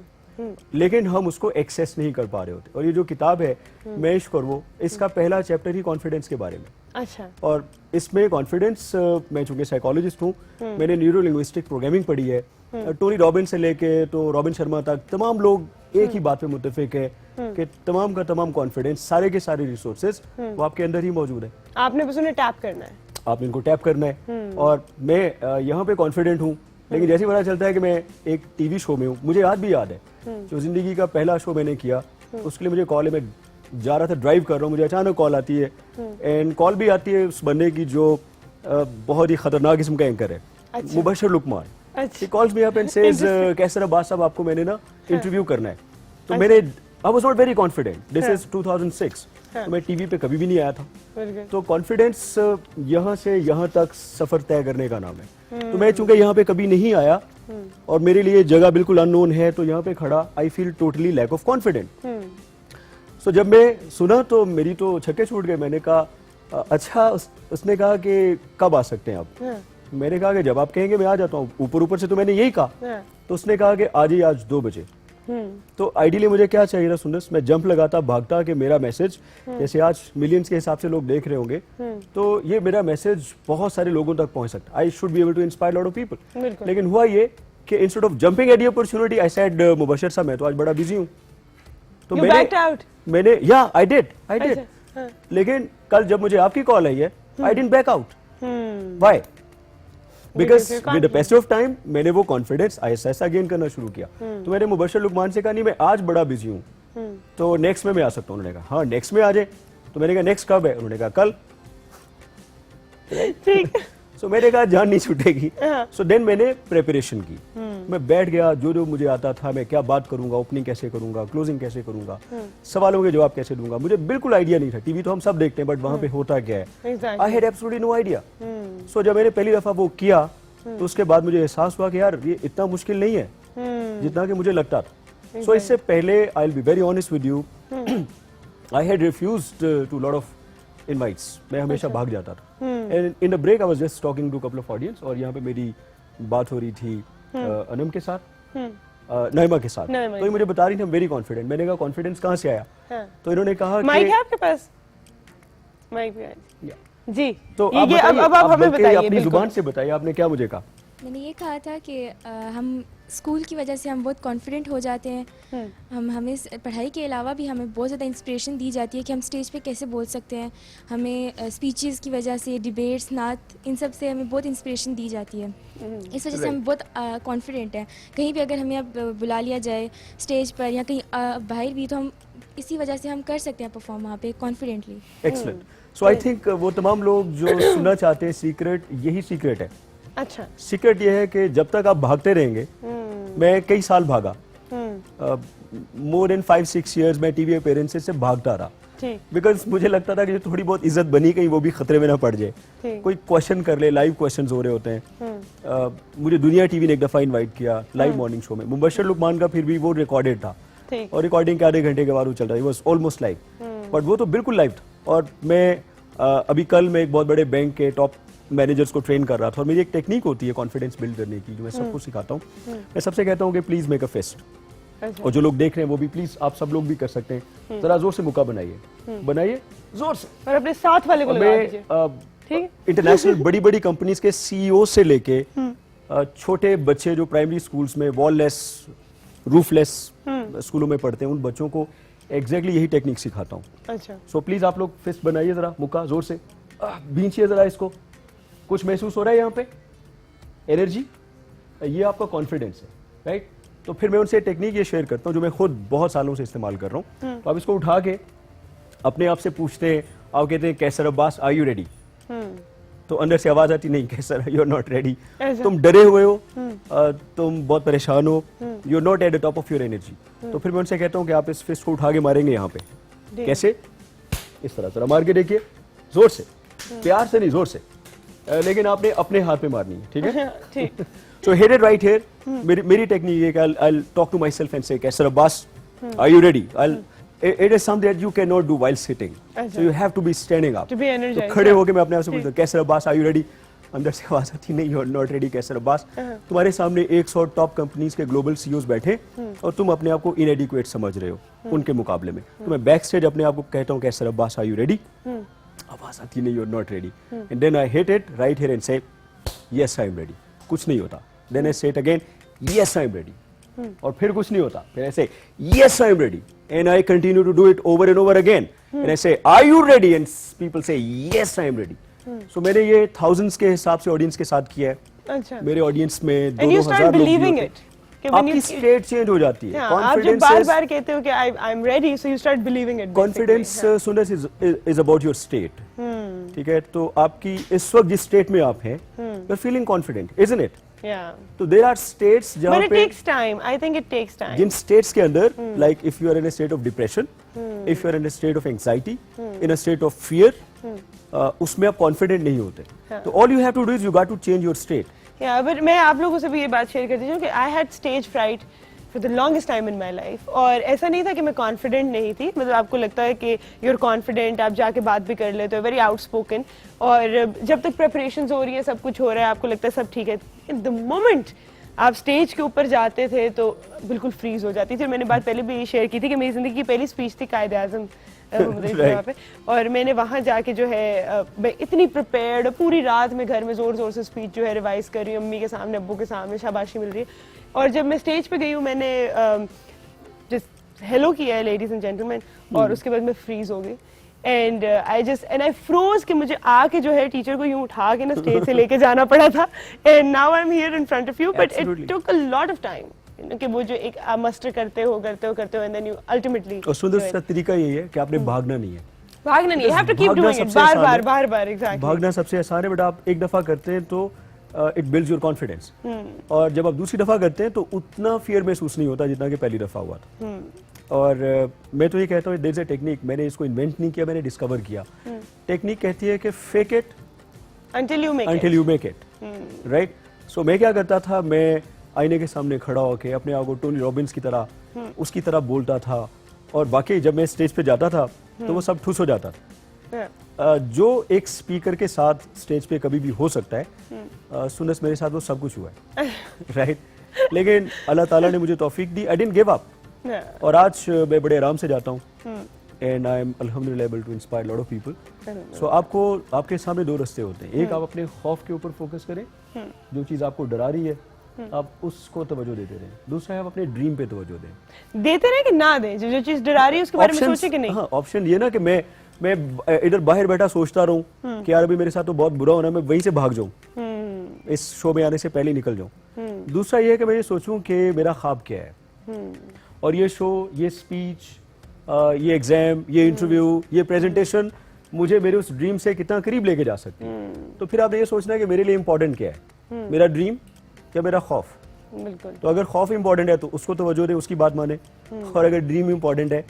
लेकिन हम उसको एक्सेस नहीं कर पा रहे होते। और ये जो किताब है मैं इश्क और वो, इसका पहला चैप्टर ही कॉन्फिडेंस के बारे में। अच्छा। और इसमें कॉन्फिडेंस, मैं चूंकि साइकोलॉजिस्ट हूँ, मैंने न्यूरो लिंग्विस्टिक प्रोग्रामिंग पढ़ी है। टोनी रॉबिन से लेके तो रॉबिन शर्मा तक तमाम लोग एक ही बात पे मुत्तफिक है कि तमाम का तमाम कॉन्फिडेंस, सारे के सारे रिसोर्सेज वो आपके अंदर ही मौजूद है। आपने बस उन्हें टैप करना है, आप इनको टैप करना है। और मैं यहाँ पे कॉन्फिडेंट हूँ, लेकिन जैसे ही पता चलता है कि मैं एक टीवी शो में हूँ, मुझे आज भी याद है जो जिंदगी का पहला शो मैंने किया, उसके लिए मुझे कॉल है, मैं जा रहा था, ड्राइव कर रहा हूँ, मुझे अचानक कॉल आती है, एंड कॉल भी आती है उस बंदे की जो बहुत ही खतरनाक किस्म का एंकर है, मुबशर लुकमान। अच्छा। He calls me up and says, कैसर अब्बास साहब आपको मैंने ना इंटरव्यू करना है। तो मैंने I was not very confident. This is 2006. तो मैं टीवी पे कभी भी नहीं आया था। तो कॉन्फिडेंस यहाँ से यहाँ तक सफर तय करने का नाम है। तो मैं चूंकि यहाँ पे कभी नहीं आया और मेरे लिए जगह बिल्कुल अननोन है, तो यहाँ पे खड़ा I feel totally lack of confident. So जब मैं सुना तो मेरी तो छक्के छूट गए। मैंने कहा अच्छा, उसने कहा कि कब आ सकते हैं आप? मैंने कहा कि जब आप कहेंगे मैं आ जाता हूँ। ऊपर ऊपर से तो मैंने यही कहा। तो उसने कहा कि आज ही, आज 2 बजे। तो आइडियली मुझे क्या चाहिए था सुंदर, मैं जंप लगाता, भागता कि मेरा मैसेज, जैसे आज मिलियंस के हिसाब से लोग देख रहे होंगे, तो ये मेरा मैसेज बहुत सारे लोगों तक पहुंच सकता। I should be able to inspire lot of people. लेकिन हुआ ये कि instead of jumping at the opportunity, I said Mubashar साहब मैं तो आज बड़ा बिजी हूँ। तो मैंने या आई डिड। लेकिन कल जब मुझे आपकी कॉल आई है, I didn't back out. Why? Because with the passage of time मैंने वो कॉन्फिडेंस ऐसा गेन करना शुरू किया। तो मैंने मुबशर लुकमान से कहा नहीं मैं आज बड़ा बिजी हूँ, तो नेक्स्ट में मैं आ सकता हूँ। उन्होंने कहा हाँ नेक्स्ट में आ जाए। तो मैंने कहा नेक्स्ट कब है? उन्होंने कहा कल। ठीक। सो मैंने कहा जान नहीं छूटेगी। सो देन मैंने प्रिपरेशन की। मैं बैठ गया, जो जो मुझे आता था, मैं क्या बात करूंगा, ओपनिंग कैसे करूंगा, क्लोजिंग कैसे करूंगा, सवालों के जवाब कैसे दूंगा। मुझे बिल्कुल आइडिया नहीं था। टीवी तो हम सब देखते हैं, बट वहां पे होता क्या है, I had absolutely no idea. So जब मैंने पहली दफा वो किया, तो उसके बाद मुझे एहसास हुआ कि यार ये इतना मुश्किल नहीं है जितना कि मुझे लगता था। सो इससे पहले I will be very honest with you, I had refused to lot of invites. मैं हमेशा भाग जाता था। And in the break I was just talking to couple of audience, और यहाँ पे मेरी बात हो रही थी अनम के साथ, नईमा के साथ, नईमा तो ये मुझे बता रही थी वेरी कॉन्फिडेंट। मैंने कहा कॉन्फिडेंस कहाँ से आया? तो इन्होंने कहा माइक है आपके पास? माइक भी है जी। तो ये आप अब बताइए, आप आप हमें बल्कि बताइए अपनी बिल्कुल। जुबान से बताइए आपने क्या मुझे कहा। मैंने ये कहा था कि हम स्कूल की वजह से हम बहुत कॉन्फिडेंट हो जाते हैं। हमें पढ़ाई के अलावा भी हमें बहुत ज़्यादा इंस्पिरेशन दी जाती है कि हम स्टेज पे कैसे बोल सकते हैं। हमें स्पीचेस की वजह से, डिबेट्स, नात, इन सब से हमें बहुत इंस्पिरेशन दी जाती है। इस वजह से हम बहुत कॉन्फिडेंट हैं। कहीं भी अगर हमें अब बुला लिया जाए स्टेज पर या कहीं बाहर भी, तो हम इसी वजह से हम कर सकते हैं परफॉर्म वहाँ पे confidently. Excellent. So I think वो तमाम लोग जो सुनना चाहते हैं सीक्रेट, यही सीक्रेट है। अच्छा। सीक्रेट ये है कि जब तक आप भागते रहेंगे, मैं कई साल भागा, मोर देन 5-6 years मैं टीवी अपीयरेंसेस से भागता रहा, बिकॉज मुझे लगता था कि जो थोड़ी बहुत इज्जत बनी कहीं वो भी खतरे में ना पड़ जाए। कोई क्वेश्चन कर ले, लाइव क्वेश्चंस हो रहे होते हैं। मुझे दुनिया टीवी ने एक दफा इनवाइट किया लाइव मॉर्निंग शो में, मुबशर लुकमान का फिर भी वो रिकॉर्डेड था, और रिकॉर्डिंग के आधे घंटे के बाद वो चल रहा है, वाज ऑलमोस्ट लाइव, बट वो तो बिल्कुल लाइव था। और मैं अभी कल मैं एक बहुत बड़े बैंक के टॉप मैनेजर्स को ट्रेन कर रहा था, और मेरी एक टेक्निक होती है कॉन्फिडेंस बिल्ड करने की, जो मैं सबको सिखाता हूँ। मैं सबसे कहता हूँ कि प्लीज मेक अ फेस्ट, और जो लोग देख रहे हैं वो भी प्लीज, आप सब लोग भी कर सकते हैं, जरा जोर से मुक्का बनाइए, बनाइए जोर से, और अपने साथ वाले को लगा दीजिए। ठीक है। इंटरनेशनल बड़ी बड़ी कंपनीज के सीईओ से लेके छोटे बच्चे जो प्राइमरी स्कूल्स में वॉललेस, रूफलेस स्कूलों में पढ़ते हैं, उन बच्चों को एग्जैक्टली यही टेक्निक सिखाता हूँ। अच्छा। सो प्लीज आप लोग फिस्ट बनाइए, जरा मुक्का जोर से भींचिए जरा इसको। कुछ महसूस हो रहा है यहाँ पे? एनर्जी, ये आपका कॉन्फिडेंस है, राइट? तो फिर मैं उनसे टेक्निक ये शेयर करता हूँ जो मैं खुद बहुत सालों से इस्तेमाल कर रहा हूँ। तो आप इसको उठा के अपने आप से पूछते हैं, आप कहते हैं Kaiser Abbas are you ready? तो अंदर से आवाज आती, नहीं Kaiser you are not ready, तुम डरे हुए हो, तुम बहुत परेशान हो, you are not at the top of your energy. तो फिर मैं उनसे कहता हूँ कि आप इस फिस्ट को उठा के मारेंगे यहाँ पे, कैसे? इस तरह जरा मार के देखिए, जोर से, प्यार से नहीं, जोर से, लेकिन आपने अपने हाथ में मारनी है, ठीक है? ठीक। So hit it right here. मेरी टेक्निक है कि I'll talk to myself and say, Kaiser Abbas, are you ready? It is something that you cannot do while sitting. So you have to be standing up. To be energized. तो खड़े होके मैं अपने आप से पूछता हूँ, कैसर अब्बास, are you ready? अंदर से आवाज आती, नहीं you are not ready कैसर अब्बास। तुम्हारे सामने 100 टॉप कंपनीज के ग्लोबल सीईओज बैठे, और तुम अपने आप को इनएडिक्वेट समझ रहे हो उनके मुकाबले में। तो मैं बैक स्टेज अपने आप को कहता हूँ, कैसर अब्बास, are you ready? आवाज आती, नहीं you are not ready. And then I hit it right here and say, yes I am ready. कुछ नहीं होता। Then I say it again, yes I am ready. और फिर कुछ नहीं होता, फिर I say, yes I am ready. And I continue to do it over and over again. And I say, are you ready? And people say, yes I am ready. So मैंने ये thousands के हिसाब से audience के साथ किया है। अच्छा। मेरे ऑडियंस में And you 2,000 start लोग भी believing होते it. हैं। कि when आपकी you- स्टेट चेंज हो जाती है। हाँ, आप जब बार-बार कहते हो कि I'm ready, so you start believing it. Confidence सुंदर इज अबाउट योर स्टेट, ठीक है? तो आपकी इस वक्त जिस स्टेट में आप हैं, you are feeling confident, isn't it? Yeah. तो देयर आर स्टेट्स जहां But it पे, takes time. I think it takes time. जिन स्टेट्स के अंदर, like if you are in a state of depression, if you are in a state of anxiety, in a state of fear, उसमें आप confident नहीं होते। तो all you have to do is you got to change your state. Yeah, but मैं आप लोगों से भी ये बात शेयर करती हूँ कि I had stage fright for the longest time in my life. और ऐसा नहीं था कि मैं confident नहीं थी, मतलब आपको लगता है कि you're confident, आप जाके बात भी कर लेते हो, very outspoken, और जब तक preparations हो रही है, सब कुछ हो रहा है, आपको लगता है सब ठीक है। In the moment आप स्टेज के ऊपर जाते थे तो बिल्कुल फ्रीज हो जाती थी। मैंने बात पहले भी शेयर की थी कि मेरी जिंदगी की पहली स्पीच थी कायदे आजम वहाँ पे, और मैंने वहाँ जाके जो है मैं इतनी प्रिपेयर्ड, पूरी रात में घर में जोर जोर से स्पीच जो है रिवाइज कर रही हूँ, अम्मी के सामने, अब्बू के सामने, शाबाशी मिल रही है। और जब मैं स्टेज पे गई हूँ, मैंने जस्ट हेलो किया है लेडीज एंड जेंटलमैन, और उसके बाद मैं फ्रीज हो गई। एंड आई फ्रोज कि मुझे आके जो है टीचर को यूं उठा के ना स्टेज से लेके जाना पड़ा था। And now I am here in front of you, but it took a lot of time कि वो जो एक मस्टर करते हो एंड देन यू अल्टीमेटली। और सुंदर सा तरीका यही है कि आपने भागना नहीं है, भागना नहीं, you have to keep भागना doing it, सबसे आसान है। बार-बार, exactly. भागना सबसे आसान है, बट आप एक दफा करते हैं तो इट बिल्ड्स योर कॉन्फिडेंस, और जब आप दूसरी दफा करते हैं तो उतना फियर महसूस नहीं होता जितना कि पहली दफा हुआ था। और मैं तो ये कहता हूँ, देयर इज अ टेक्निक, मैंने इसको इन्वेंट नहीं किया, मैंने डिस्कवर किया। टेक्निक कहती है कि fake it until you make it. Right? So मैं क्या करता था, मैं आईने के सामने खड़ा होकर अपने आप को टोनी रॉबिन्स की तरह उसकी तरह बोलता था, और बाकी जब मैं स्टेज पे जाता था तो वो सब ठुस हो जाता था। जो एक स्पीकर के साथ स्टेज पे कभी भी हो सकता है, सुनस मेरे साथ वो सब कुछ हुआ है राइट लेकिन अल्लाह ताला ने मुझे तौफीक दी, आई डिडंट गिव अप, और आज मैं बड़े आराम से जाता हूँ एंड आई एम अल्हम्दुलिल्लाह able to inspire lot of people. So आपको आपके सामने दो रास्ते होते हैं, एक आप अपने खौफ के ऊपर फोकस करें, जो चीज़ आपको डरा रही है आप उसको तवज्जो देते रहें, दूसरा है आप अपने ड्रीम पे तवज्जो देते रहे कि ना दें, जो चीज डरा रही है उसके बारे में सोचे कि नहीं। हाँ, ऑप्शन ये ना कि मैं इधर बाहर बैठा सोचता रहूं कि यार अभी मेरे साथ तो बहुत बुरा होना है, मैं वहीं से भाग जाऊं, इस शो में आने से पहले निकल जाऊं। दूसरा ये है कि मैं ये सोचूं कि मेरा ख्वाब क्या है, और ये शो, ये स्पीच, ये एग्जाम, ये इंटरव्यू, ये प्रेजेंटेशन मुझे मेरे उस ड्रीम से कितना करीब लेके जा सकती है। तो फिर आपने ये सोचना है कि मेरे लिए इंपॉर्टेंट क्या है, मेरा ड्रीम या मेरा खौफ। बिल्कुल। तो अगर खौफ इंपॉर्टेंट है तो उसको तवज्जो दे, उसकी बात माने, और अगर ड्रीम इंपॉर्टेंट है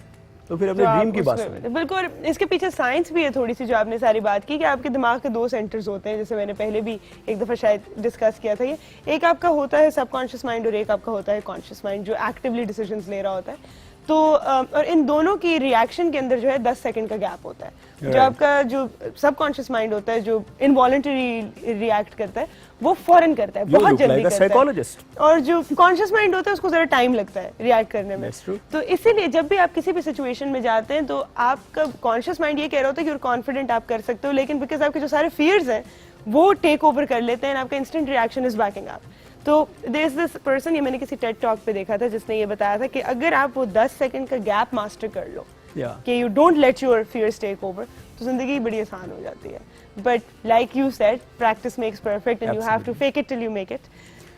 तो फिर अपने ड्रीम की बात सुने। बिल्कुल। इसके पीछे साइंस भी है थोड़ी सी, जो आपने सारी बात की कि आपके दिमाग के दो सेंटर्स होते हैं, जैसे मैंने पहले भी एक दफा शायद डिस्कस किया था ये, एक आपका होता है सबकॉन्शियस माइंड और एक आपका होता है कॉन्शियस माइंड, जो एक्टिवली डिसीजंस ले रहा होता है। तो और इन दोनों की रिएक्शन के अंदर जो है 10 सेकंड का गैप होता है। जो आपका जो सबकॉन्शियस माइंड होता है, जो इनवॉलंटरी रिएक्ट करता है, वो फौरन करता है, बहुत जल्दी करता है, और जो कॉन्शियस माइंड होता है उसको जरा टाइम लगता है रिएक्ट करने में। तो इसीलिए जब भी आप किसी भी सिचुएशन में जाते हैं तो आपका कॉन्शियस माइंड ये कह रहा होता है कि कॉन्फिडेंट आप कर सकते हो, लेकिन बिकॉज आपके जो सारे फियर्स हैं वो टेक ओवर कर लेते हैं, आपका instant reaction is banking up. तो देयर इज दिस पर्सन, ये मैंने किसी टेड टॉक पे देखा था, जिसने ये बताया था कि अगर आप वो 10 सेकंड का गैप मास्टर कर लो, कि you don't let your fears take over, तो जिंदगी बड़ी आसान हो जाती है। But like you said, practice makes perfect and you have to fake it till you make it.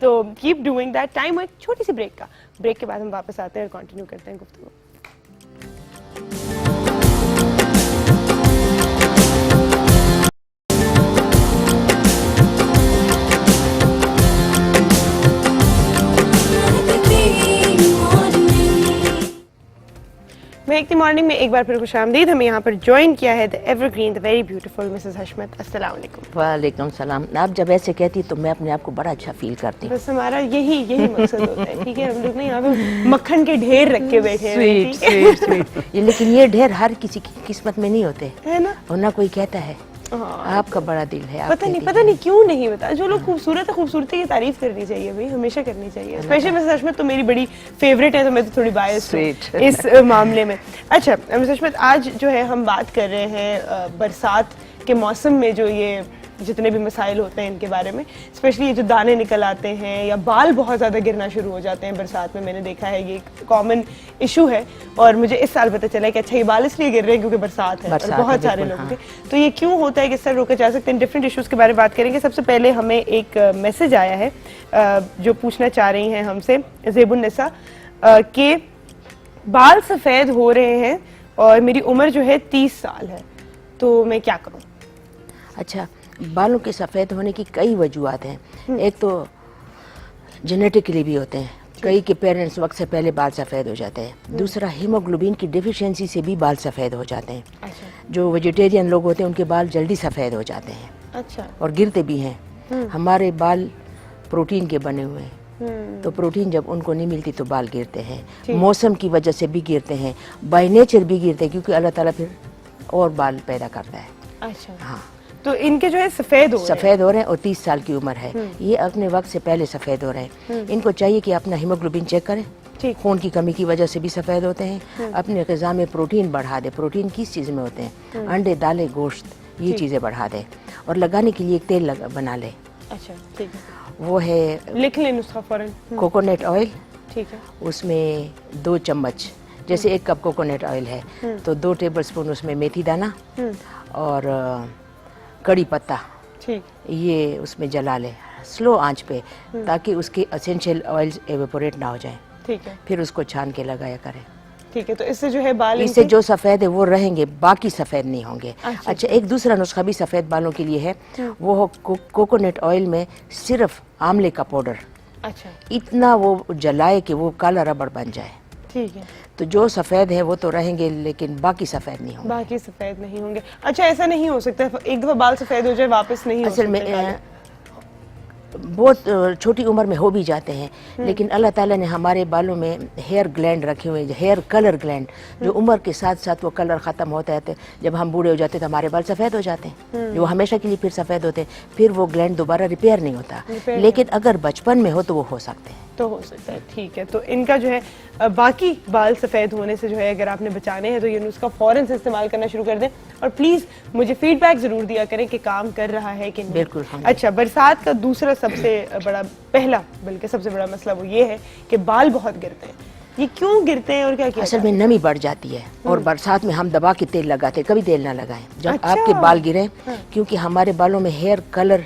तो कीप डूइंग दैट। टाइम एक छोटी सी ब्रेक का, ब्रेक के बाद हम वापस आते हैं और कंटिन्यू करते हैं गुफ्तगू। महकती मॉर्निंग में एक बार फिर खुशामदीद। हमें यहाँ पर ज्वाइन किया है the evergreen, the very beautiful Mrs हशमत। अस्सलाम वालेकुम। वालेकुम सलाम। आप जब ऐसे कहती तो मैं अपने आप को बड़ा अच्छा फील करती हूँ। बस हमारा यही मकसद होता है, ठीक है। हम लोग ना यहाँ पे मक्खन के ढेर रख के बैठे हैं, स्वीट स्वीट। लेकिन ये ढेर हर किसी की किस्मत में नहीं होते, है ना। और ना कोई कहता है। आपका बड़ा दिल है। पता नहीं क्यों नहीं बता। जो लोग खूबसूरत है, खूबसूरती की तारीफ करनी चाहिए भाई, हमेशा करनी चाहिए। स्पेशली मिसेस हशमत तो मेरी बड़ी फेवरेट है, तो मैं तो थोड़ी बायस्ड हूं इस मामले में। अच्छा मिसेस हशमत, आज जो है हम बात कर रहे हैं बरसात के मौसम में जो ये जितने भी मसाइल होते हैं इनके बारे में, स्पेशली ये जो दाने निकल आते हैं या बाल बहुत ज़्यादा गिरना शुरू हो जाते हैं बरसात में। मैंने देखा है ये एक कॉमन इशू है, और मुझे इस साल पता चला कि अच्छा ये बाल इसलिए गिर रहे हैं क्योंकि बरसात है, और बहुत सारे लोगों के। तो ये क्यों होता है, किस तरह रोका जा सकते हैं, डिफरेंट इशूज़ के बारे में बात करेंगे। सबसे पहले हमें एक मैसेज आया है जो पूछना चाह रही हैं हमसे ज़ेबुन्निसा कि बाल सफ़ेद हो रहे हैं और मेरी उम्र जो है 30 साल है, तो मैं क्या करूँ। अच्छा, बालों के सफ़ेद होने की कई वजूहत हैं। एक तो जेनेटिकली भी होते हैं, कई के पेरेंट्स वक्त से पहले बाल सफ़ेद हो जाते हैं। दूसरा, हीमोग्लोबिन की डिफिशियंसी से भी बाल सफ़ेद हो जाते हैं। अच्छा। जो वेजिटेरियन लोग होते हैं उनके बाल जल्दी सफ़ेद हो जाते हैं। अच्छा। और गिरते भी हैं। हमारे बाल प्रोटीन के बने हुए हैं, तो प्रोटीन जब उनको नहीं मिलती तो बाल गिरते हैं। मौसम की वजह से भी गिरते हैं, बाय नेचर भी गिरते हैं, क्योंकि अल्लाह ताला फिर और बाल पैदा करता है। अच्छा। हाँ, तो इनके जो है सफ़ेद हो रहे हैं और 30 साल की उम्र है, ये अपने वक्त से पहले सफ़ेद हो रहे हैं। इनको चाहिए कि अपना हीमोग्लोबिन चेक करें, खून की कमी की वजह से भी सफ़ेद होते हैं। अपने ग़िज़ा में प्रोटीन बढ़ा दे। प्रोटीन किस चीज़ में होते हैं, अंडे, दालें, गोश्त, ये चीज़ें बढ़ा दे। और लगाने के लिए एक तेल बना ले। अच्छा, ठीक है। वो है, लिख लें नुस्खा फौरन, कोकोनट ऑयल। ठीक है। उसमें 2 चम्मच, जैसे 1 कप कोकोनट ऑयल है तो 2 टेबलस्पून उसमें मेथी दाना और कड़ी पत्ता, ठीक, ये उसमें जला ले स्लो आंच पे, ताकि उसके एसेंशियल ऑयल्स एवेपोरेट ना हो जाएं। ठीक है। फिर उसको छान के लगाया करें। ठीक है। तो इससे जो है बाल, इससे जो सफ़ेद है वो रहेंगे, बाकी सफ़ेद नहीं होंगे। अच्छा, एक दूसरा नुस्खा भी सफ़ेद बालों के लिए है, वो हो कोकोनट ऑयल में सिर्फ आंवले का पाउडर। अच्छा। इतना वो जलाए कि वो काला रबड़ बन जाए। ठीक है। तो जो सफ़ेद है वो तो रहेंगे, लेकिन बाकी सफ़ेद नहीं होंगे। बाकी सफ़ेद नहीं होंगे। अच्छा, ऐसा नहीं हो सकता एक दफ़ा बाल सफ़ेद हो जाए वापस नहीं हो सकते? असल में बहुत छोटी उम्र में हो भी जाते हैं, लेकिन अल्लाह ताला ने हमारे बालों में हेयर ग्लैंड रखे हुए हैं, हेयर कलर ग्लैंड, जो उम्र के साथ साथ वो कलर ख़त्म होता है। जब हम बूढ़े हो जाते हैं तो हमारे बाल सफ़ेद हो जाते हैं, जो हमेशा के लिए फिर सफ़ेद होते हैं, फिर वो ग्लैंड दोबारा रिपेयर नहीं होता। लेकिन अगर बचपन में हो तो वो हो सकते हैं। तो हो सकता है, ठीक है। तो इनका जो है बाकी बाल सफ़ेद होने से जो है अगर आपने बचाने हैं तो ये नुस्खा फ़ौरन से इस्तेमाल करना शुरू कर दें, और प्लीज़ मुझे फीडबैक ज़रूर दिया करें कि काम कर रहा है कि नहीं। बिल्कुल। अच्छा, बरसात का दूसरा सबसे बड़ा, पहला बल्कि सबसे बड़ा मसला वो ये है कि बाल बहुत गिरते हैं। ये क्यों गिरते हैं और क्या किया असल में नमी बढ़ जाती है, और बरसात में हम दबा के तेल लगाते हैं, कभी तेल ना लगाएं जब अच्छा। आपके बाल गिरे, क्योंकि हमारे बालों में हेयर कलर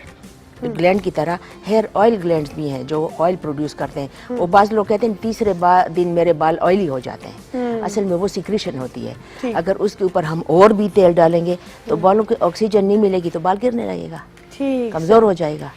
ग्लैंड की तरह हेयर ऑयल ग्लैंड्स भी हैं जो ऑयल प्रोड्यूस करते हैं। वो बाज़ लोग कहते हैं तीसरे दिन मेरे बाल ऑयली हो जाते हैं, असल में वो सिक्रीशन होती है। अगर उसके ऊपर हम और भी तेल डालेंगे तो बालों को ऑक्सीजन नहीं मिलेगी तो बाल गिरने लगेगा, कमज़ोर हो जाएगा।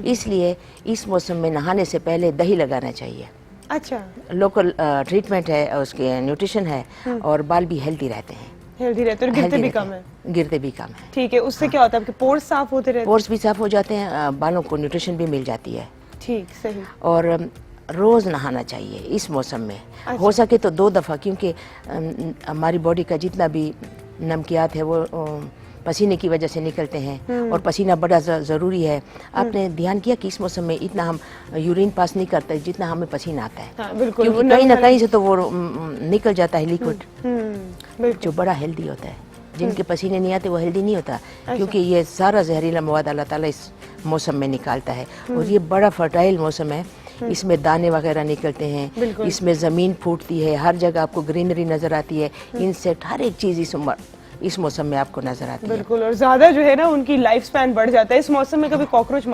इसलिए इस मौसम में नहाने से पहले दही लगाना चाहिए। अच्छा, लोकल ट्रीटमेंट है, उसके न्यूट्रिशन है, और बाल भी हेल्दी रहते हैं, हेल्दी रहते हैं और गिरते हेल्दी भी रहते कम हैं, है। गिरते भी कम है। ठीक है, उससे क्या होता है, आपके पोर्स साफ होते रहते हैं? पोर्स भी साफ हो जाते हैं, बालों को न्यूट्रिशन भी मिल जाती है। ठीक, सही। और रोज नहाना चाहिए इस मौसम में, हो सके तो 2 दफ़ा, क्योंकि हमारी बॉडी का जितना भी नमकियात है वो पसीने की वजह से निकलते हैं, और पसीना बड़ा ज़रूरी है। आपने ध्यान किया कि इस मौसम में इतना हम यूरिन पास नहीं करते जितना हमें पसीना आता है। हाँ, बिल्कुल। क्योंकि कहीं ना कहीं से तो वो निकल जाता है लिक्विड, जो बड़ा हेल्दी होता है। जिनके पसीने नहीं आते वो हेल्दी नहीं होता, क्योंकि ये सारा जहरीला मवाद अल्लाह ताला इस मौसम में निकालता है। और ये बड़ा फर्टाइल मौसम है, इसमें दाने वगैरह निकलते हैं, इसमें ज़मीन फूटती है, हर जगह आपको ग्रीनरी नज़र आती है, इंसेक्ट, हर एक चीज़ इस मौसम में आपको नजर आती है। बिल्कुल, और ज्यादा जो है ना उनकी लाइफ स्पैन बढ़ जाता है इस मौसम में। कभी कॉकरोच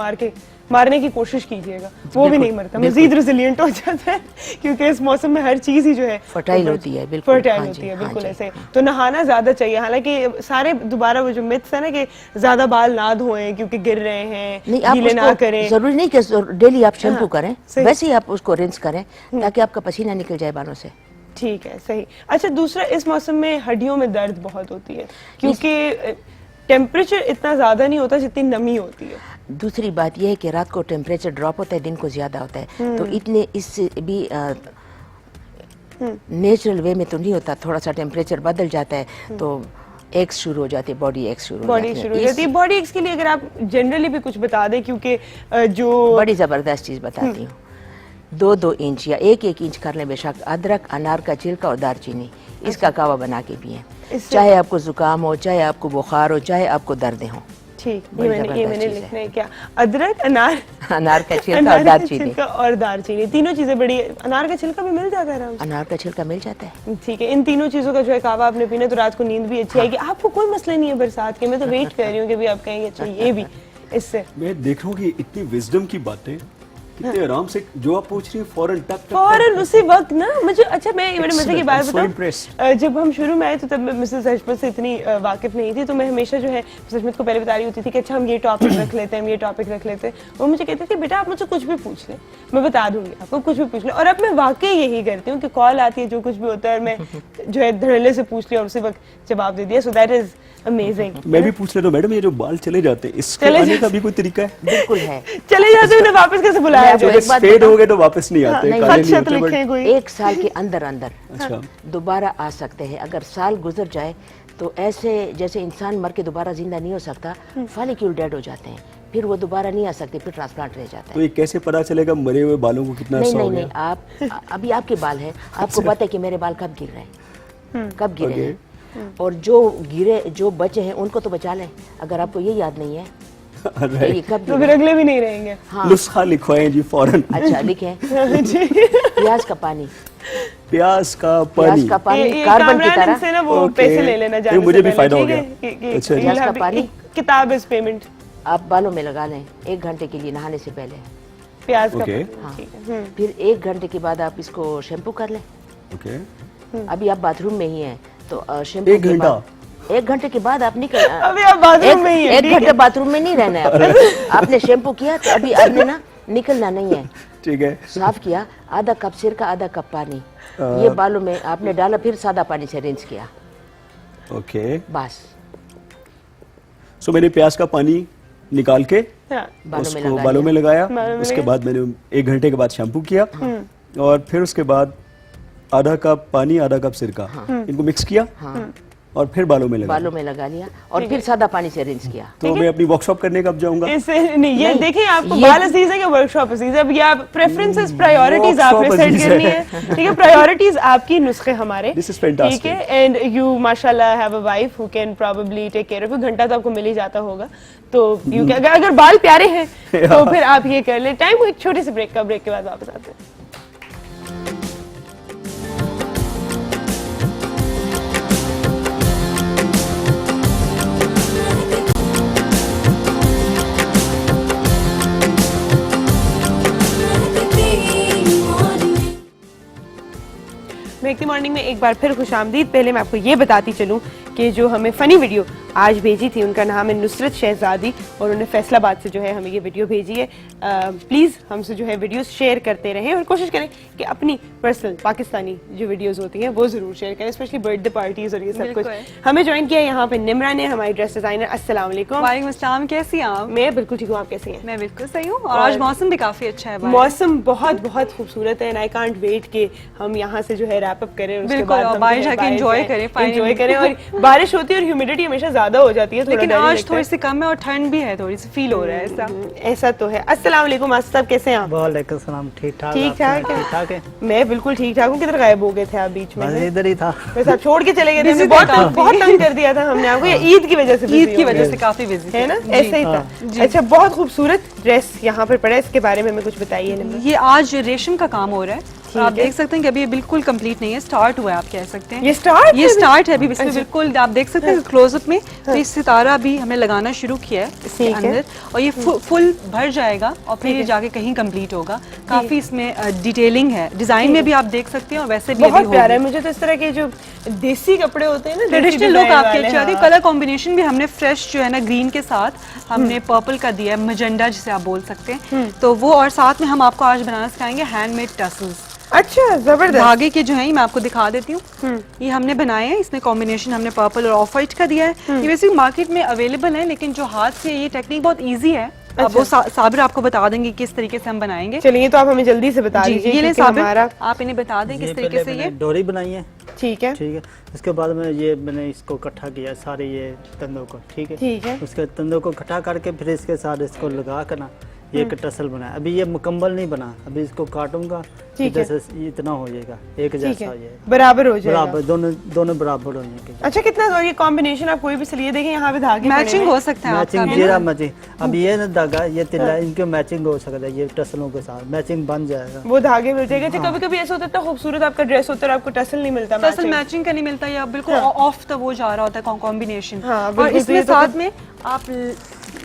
मारने की कोशिश कीजिएगा, वो भी नहीं मरता, मजीद रेजिलिएंट हो जाता है, क्योंकि इस मौसम में हर चीज ही जो है फर्टाइल होती है। बिल्कुल फर्टाइल होती है, बिल्कुल ऐसे। तो नहाना ज्यादा चाहिए, हालांकि सारे दोबारा वो जो मिथ्स है ना कि ज्यादा बाल ना धोएं क्योंकि गिर रहे हैं, गीले ना करें। जरूरी नहीं कि डेली आप शैम्पू करें, वैसे ही आप उसको रिंस करें ताकि आपका पसीना निकल जाए बालों से। ठीक है, सही। अच्छा, दूसरा, इस मौसम में हड्डियों में दर्द बहुत होती है क्योंकि टेम्परेचर इतना ज्यादा नहीं होता जितनी नमी होती है। दूसरी बात यह है कि रात को टेम्परेचर ड्रॉप होता है, दिन को ज्यादा होता है, तो इतने इससे भी नेचुरल वे में तो नहीं होता, थोड़ा सा टेम्परेचर बदल जाता है तो एक्स शुरू हो जाती है, बॉडी एक्स शुरू हो जाती है। बॉडी एक्स के लिए अगर आप जनरली भी कुछ बता दें, क्योंकि जो बड़ी जबरदस्त चीज बताती हूँ, 2-2 इंच या 1-1 इंच कर लें बेशक, अदरक, अनार का छिलका और दालचीनी, इसका कावा बना के पिएं, चाहे आपको जुकाम हो, चाहे आपको बुखार हो, चाहे आपको दर्दें हो। ठीक, ये मैंने लिखना है क्या? अदरक, अनार का छिलका और दालचीनी, और दालचीनी, तीनों चीजें बड़ी। अनार का छिलका भी मिल जाता है आराम से? अनार का छिलका मिल जाता है। ठीक है, इन तीनों चीजों का जो है कावा आपने पीना तो रात को नींद भी अच्छी आएगी। आपको कोई मसला नहीं है बरसात के, मैं तो वेट कर रही हूँ कि भी आप कहेंगे अच्छा ये भी इससे। मैं देख रहा हूँ कि इतनी विजडम की बातें कितने आराम से जो आप पूछ रही हैं फौरन उसी वक्त ना मुझे। अच्छा, मैं बड़े मजे की बात बताऊं, जब हम शुरू में आए तो तब मैं मिसेस हशमत से इतनी वाकिफ नहीं थी, तो मैं हमेशा जो है मिसेस हशमत को पहले बता रही होती थी कि अच्छा हम ये टॉपिक रख लेते हैं, हम ये टॉपिक रख लेते हैं। वो मुझे कहती थी बेटा आप मुझसे कुछ भी पूछ लें, मैं बता दूंगी आपको, कुछ भी पूछ लें। और अब मैं वाकई यही करती हूँ कि कॉल आती है, जो कुछ भी होता है मैं जो है धड़ल्ले से पूछ लिया और उसी वक्त जवाब दे दिया। So that is amazing. मैं भी पूछ लेता हूँ मैडम, ये जो बाल चले जाते हैं इसके आने का भी कोई तरीका है? बिल्कुल है। चले जाते उन्हें वापस कैसे बुलाया जाए? फेड हो गए तो वापस नहीं आते, एक साल के अंदर अच्छा दोबारा आ सकते हैं। अगर साल गुजर जाए तो ऐसे जैसे इंसान मर के दोबारा जिंदा नहीं हो सकता, फॉलिक्यूल डेड हो जाते हैं, फिर वो दोबारा नहीं आ सकते, फिर ट्रांसप्लांट रह जाता है। तो ये कैसे पता चलेगा मरे हुए बालों को कितना नहीं नहीं नहीं, आप अभी आपके बाल हैं, आपको पता है कि मेरे बाल कब गिर रहे हैं, कब गिरे हैं, और जो बचे हैं उनको तो बचा लें। अगर आपको ये याद नहीं है तो फिर अगले भी नहीं रहेंगे। हाँ। नुस्खा लिखवाएं जी फौरन। अच्छा लिखें। प्याज का पानी, प्याज का पानी कार्बन की तरह से ना वो पैसे ले लेना जाने मुझे भी फायदा हो गया। अच्छा, प्याज का पानी किताब इज पेमेंट आप बालों में लगा लें 1 घंटे के लिए नहाने से पहले। प्याज का हाँ। फिर 1 घंटे के बाद आप इसको शैम्पू कर लें। अभी आप बाथरूम में ही हैं तो शैम्पू 1 घंटे के बाद आप निकल, अभी आप बाथरूम में ही हैं, 1 घंटे बाथरूम में नहीं रहना है। आपने शैम्पू किया तो अभी आपने ना निकलना नहीं है, ठीक है। साफ किया, आधा कप सिरका, आधा कप पानी ये बालों में आपने डाला, फिर सादा पानी से रिंस किया। ओके, बस। सो मैंने प्याज का पानी निकाल के हाँ। उसको बालों में लगाया। उसके बाद मैंने 1 घंटे के बाद शैम्पू किया और फिर उसके बाद आधा कप पानी आधा कप सिरका इनको मिक्स किया और फिर बालों में लगा लिया और फिर सादा पानी से रिंस किया। तो मैं अपनी वर्कशॉप करने कब जाऊंगा? इससे नहीं, ये देखिए आपको बाल अजीज है कि वर्कशॉप अजीज है। अब ये आप प्रेफरेंसेस प्रायोरिटीज आपने सेट करनी है, ठीक है? प्रायोरिटीज आपकी, नुस्खे हमारे, ठीक है? एंड यू माशाल्लाह have a wife who can probably take care of you. घंटा तो आपको मिल ही जाता होगा, तो यू अगर बाल प्यारे हैं तो फिर आप ये कर ले। टाइम को एक छोटी सी ब्रेक के बाद वापस आते हैं। मेहकती मॉर्निंग में एक बार फिर खुशामदीद। पहले मैं आपको ये बताती चलूं कि जो हमें फ़नी वीडियो आज भेजी थी उनका नाम है नुसरत शहजादी और उन्होंने फैसलाबाद से जो है हमें ये वीडियो भेजी है। प्लीज़ हमसे जो है वीडियोस शेयर करते रहें और कोशिश करें कि अपनी पर्सनल पाकिस्तानी जो वीडियोस होती हैं वो ज़रूर शेयर करें, स्पेशली बर्थडे पार्टीज़ और ये सब कुछ। हमें ज्वाइन किया यहाँ पे निमरा ने, हमारी ड्रेस डिज़ाइनर। अस्सलाम वालेकुम। वालेकुम अस्सलाम, कैसी हैं आप? मैं बिल्कुल ठीक हूँ, आप कैसी हैं? मैं बिल्कुल सही हूँ और आज मौसम भी काफ़ी अच्छा है। मौसम बहुत बहुत खूबसूरत है एंड आई कांट वेट कि हम यहाँ से जो है रैप अप करें और उसके बाद बाहर जाके एंजॉय करें और बारिश होती है और ह्यूमिडिटी हमेशा ज्यादा हो जाती है, लेकिन आज थोड़ी सी कम है और ठंड भी है, थोड़ी सी फील हो रहा है ऐसा। ऐसा तो है। अस्सलाम वालेकुम आसिफ साहब, कैसे हैं आप? वालेकुम सलाम, ठीक ठाक। ठीक ठाक है। मैं बिल्कुल ठीक ठाक हूँ। किधर गायब हो गए थे आप बीच में? इधर ही था। वैसे आप छोड़ के चले गए थे, बहुत तंग कर दिया था हमने आपको। ईद की वजह से काफी बिजी है ना, ऐसे ही था। अच्छा, बहुत खूबसूरत ड्रेस यहाँ पर पड़ा है, इसके बारे में हमें कुछ बताइए। ये आज रेशम का काम हो रहा है और आप देख सकते हैं कि अभी ये बिल्कुल कंप्लीट नहीं है, स्टार्ट हुआ है, आप कह सकते हैं। ये स्टार्ट है अभी इसमें बिल्कुल आप देख सकते हैं क्लोजअप में। तो इस सितारा भी हमने लगाना शुरू किया है इसके अंदर और ये फुल भर जाएगा और फिर ये जाके कहीं कंप्लीट होगा। काफी इसमें डिटेलिंग है, डिजाइन में भी आप देख सकते हैं और वैसे भी बहुत प्यारा है। मुझे तो इस तरह के जो देसी कपड़े होते हैं ना, ट्रेडिशनल लुक आपके अच्छे आते हैं। कलर कॉम्बिनेशन भी हमने फ्रेश जो है ना ग्रीन के साथ हमने पर्पल का दिया है, मजेंडा जिसे आप बोल सकते हैं, तो वो। और साथ में हम आपको आज बनाना सिखाएंगे हैंडमेड टसल्स। अच्छा, जबरदस्त। धागे के जो है मैं आपको दिखा देती हूँ। ये हमने बनाए हैं, इसमें कॉम्बिनेशन हमने पर्पल और ऑफ व्हाइट का दिया है। ये वैसे मार्केट में अवेलेबल है, लेकिन जो हाथ से ये टेक्निक बहुत इजी है। अब वो साबिर आपको बता देंगे किस तरीके से हम बनाएंगे। चलिए, तो आप हमें जल्दी से बता दीजिए। ये साबिर, आप इन्हें बता दें किस तरीके से ये डोरी बनाई है। ठीक है। उसके बाद में ये मैंने इसको इकट्ठा किया सारे ये तंदों को, ठीक है। उसके तंदों को इकट्ठा करके फिर इसके साथ इसको लगा कर ना ये एक टसल बनाया। अभी ये मुकम्मल नहीं बना, अभी इसको काटूंगा, जैसे इतना हो जाएगा, एक जैसा हो जाएगा, बराबर हो जाएगा, बराबर दोनों बराबर हो जाएंगे। अच्छा, कितना ये कॉम्बिनेशन आप कोई भी सिलिए देखें, यहाँ पे धागे मैचिंग हो सकता है, मैचिंग। अब ये ना धागा ये तिल्ला इनके मैचिंग हो सकता है, ये टसलों के साथ मैचिंग बन जाएगा, वो धागे मिल जाएगा। अच्छा, कभी कभी ऐसा होता है इतना खूबसूरत आपका ड्रेस होता है आपको टसल नहीं मिलता, टसल मैचिंग का नहीं मिलता या बिल्कुल ऑफ तो वो जा रहा होता है कॉम्बिनेशन। और इसमें साथ में आप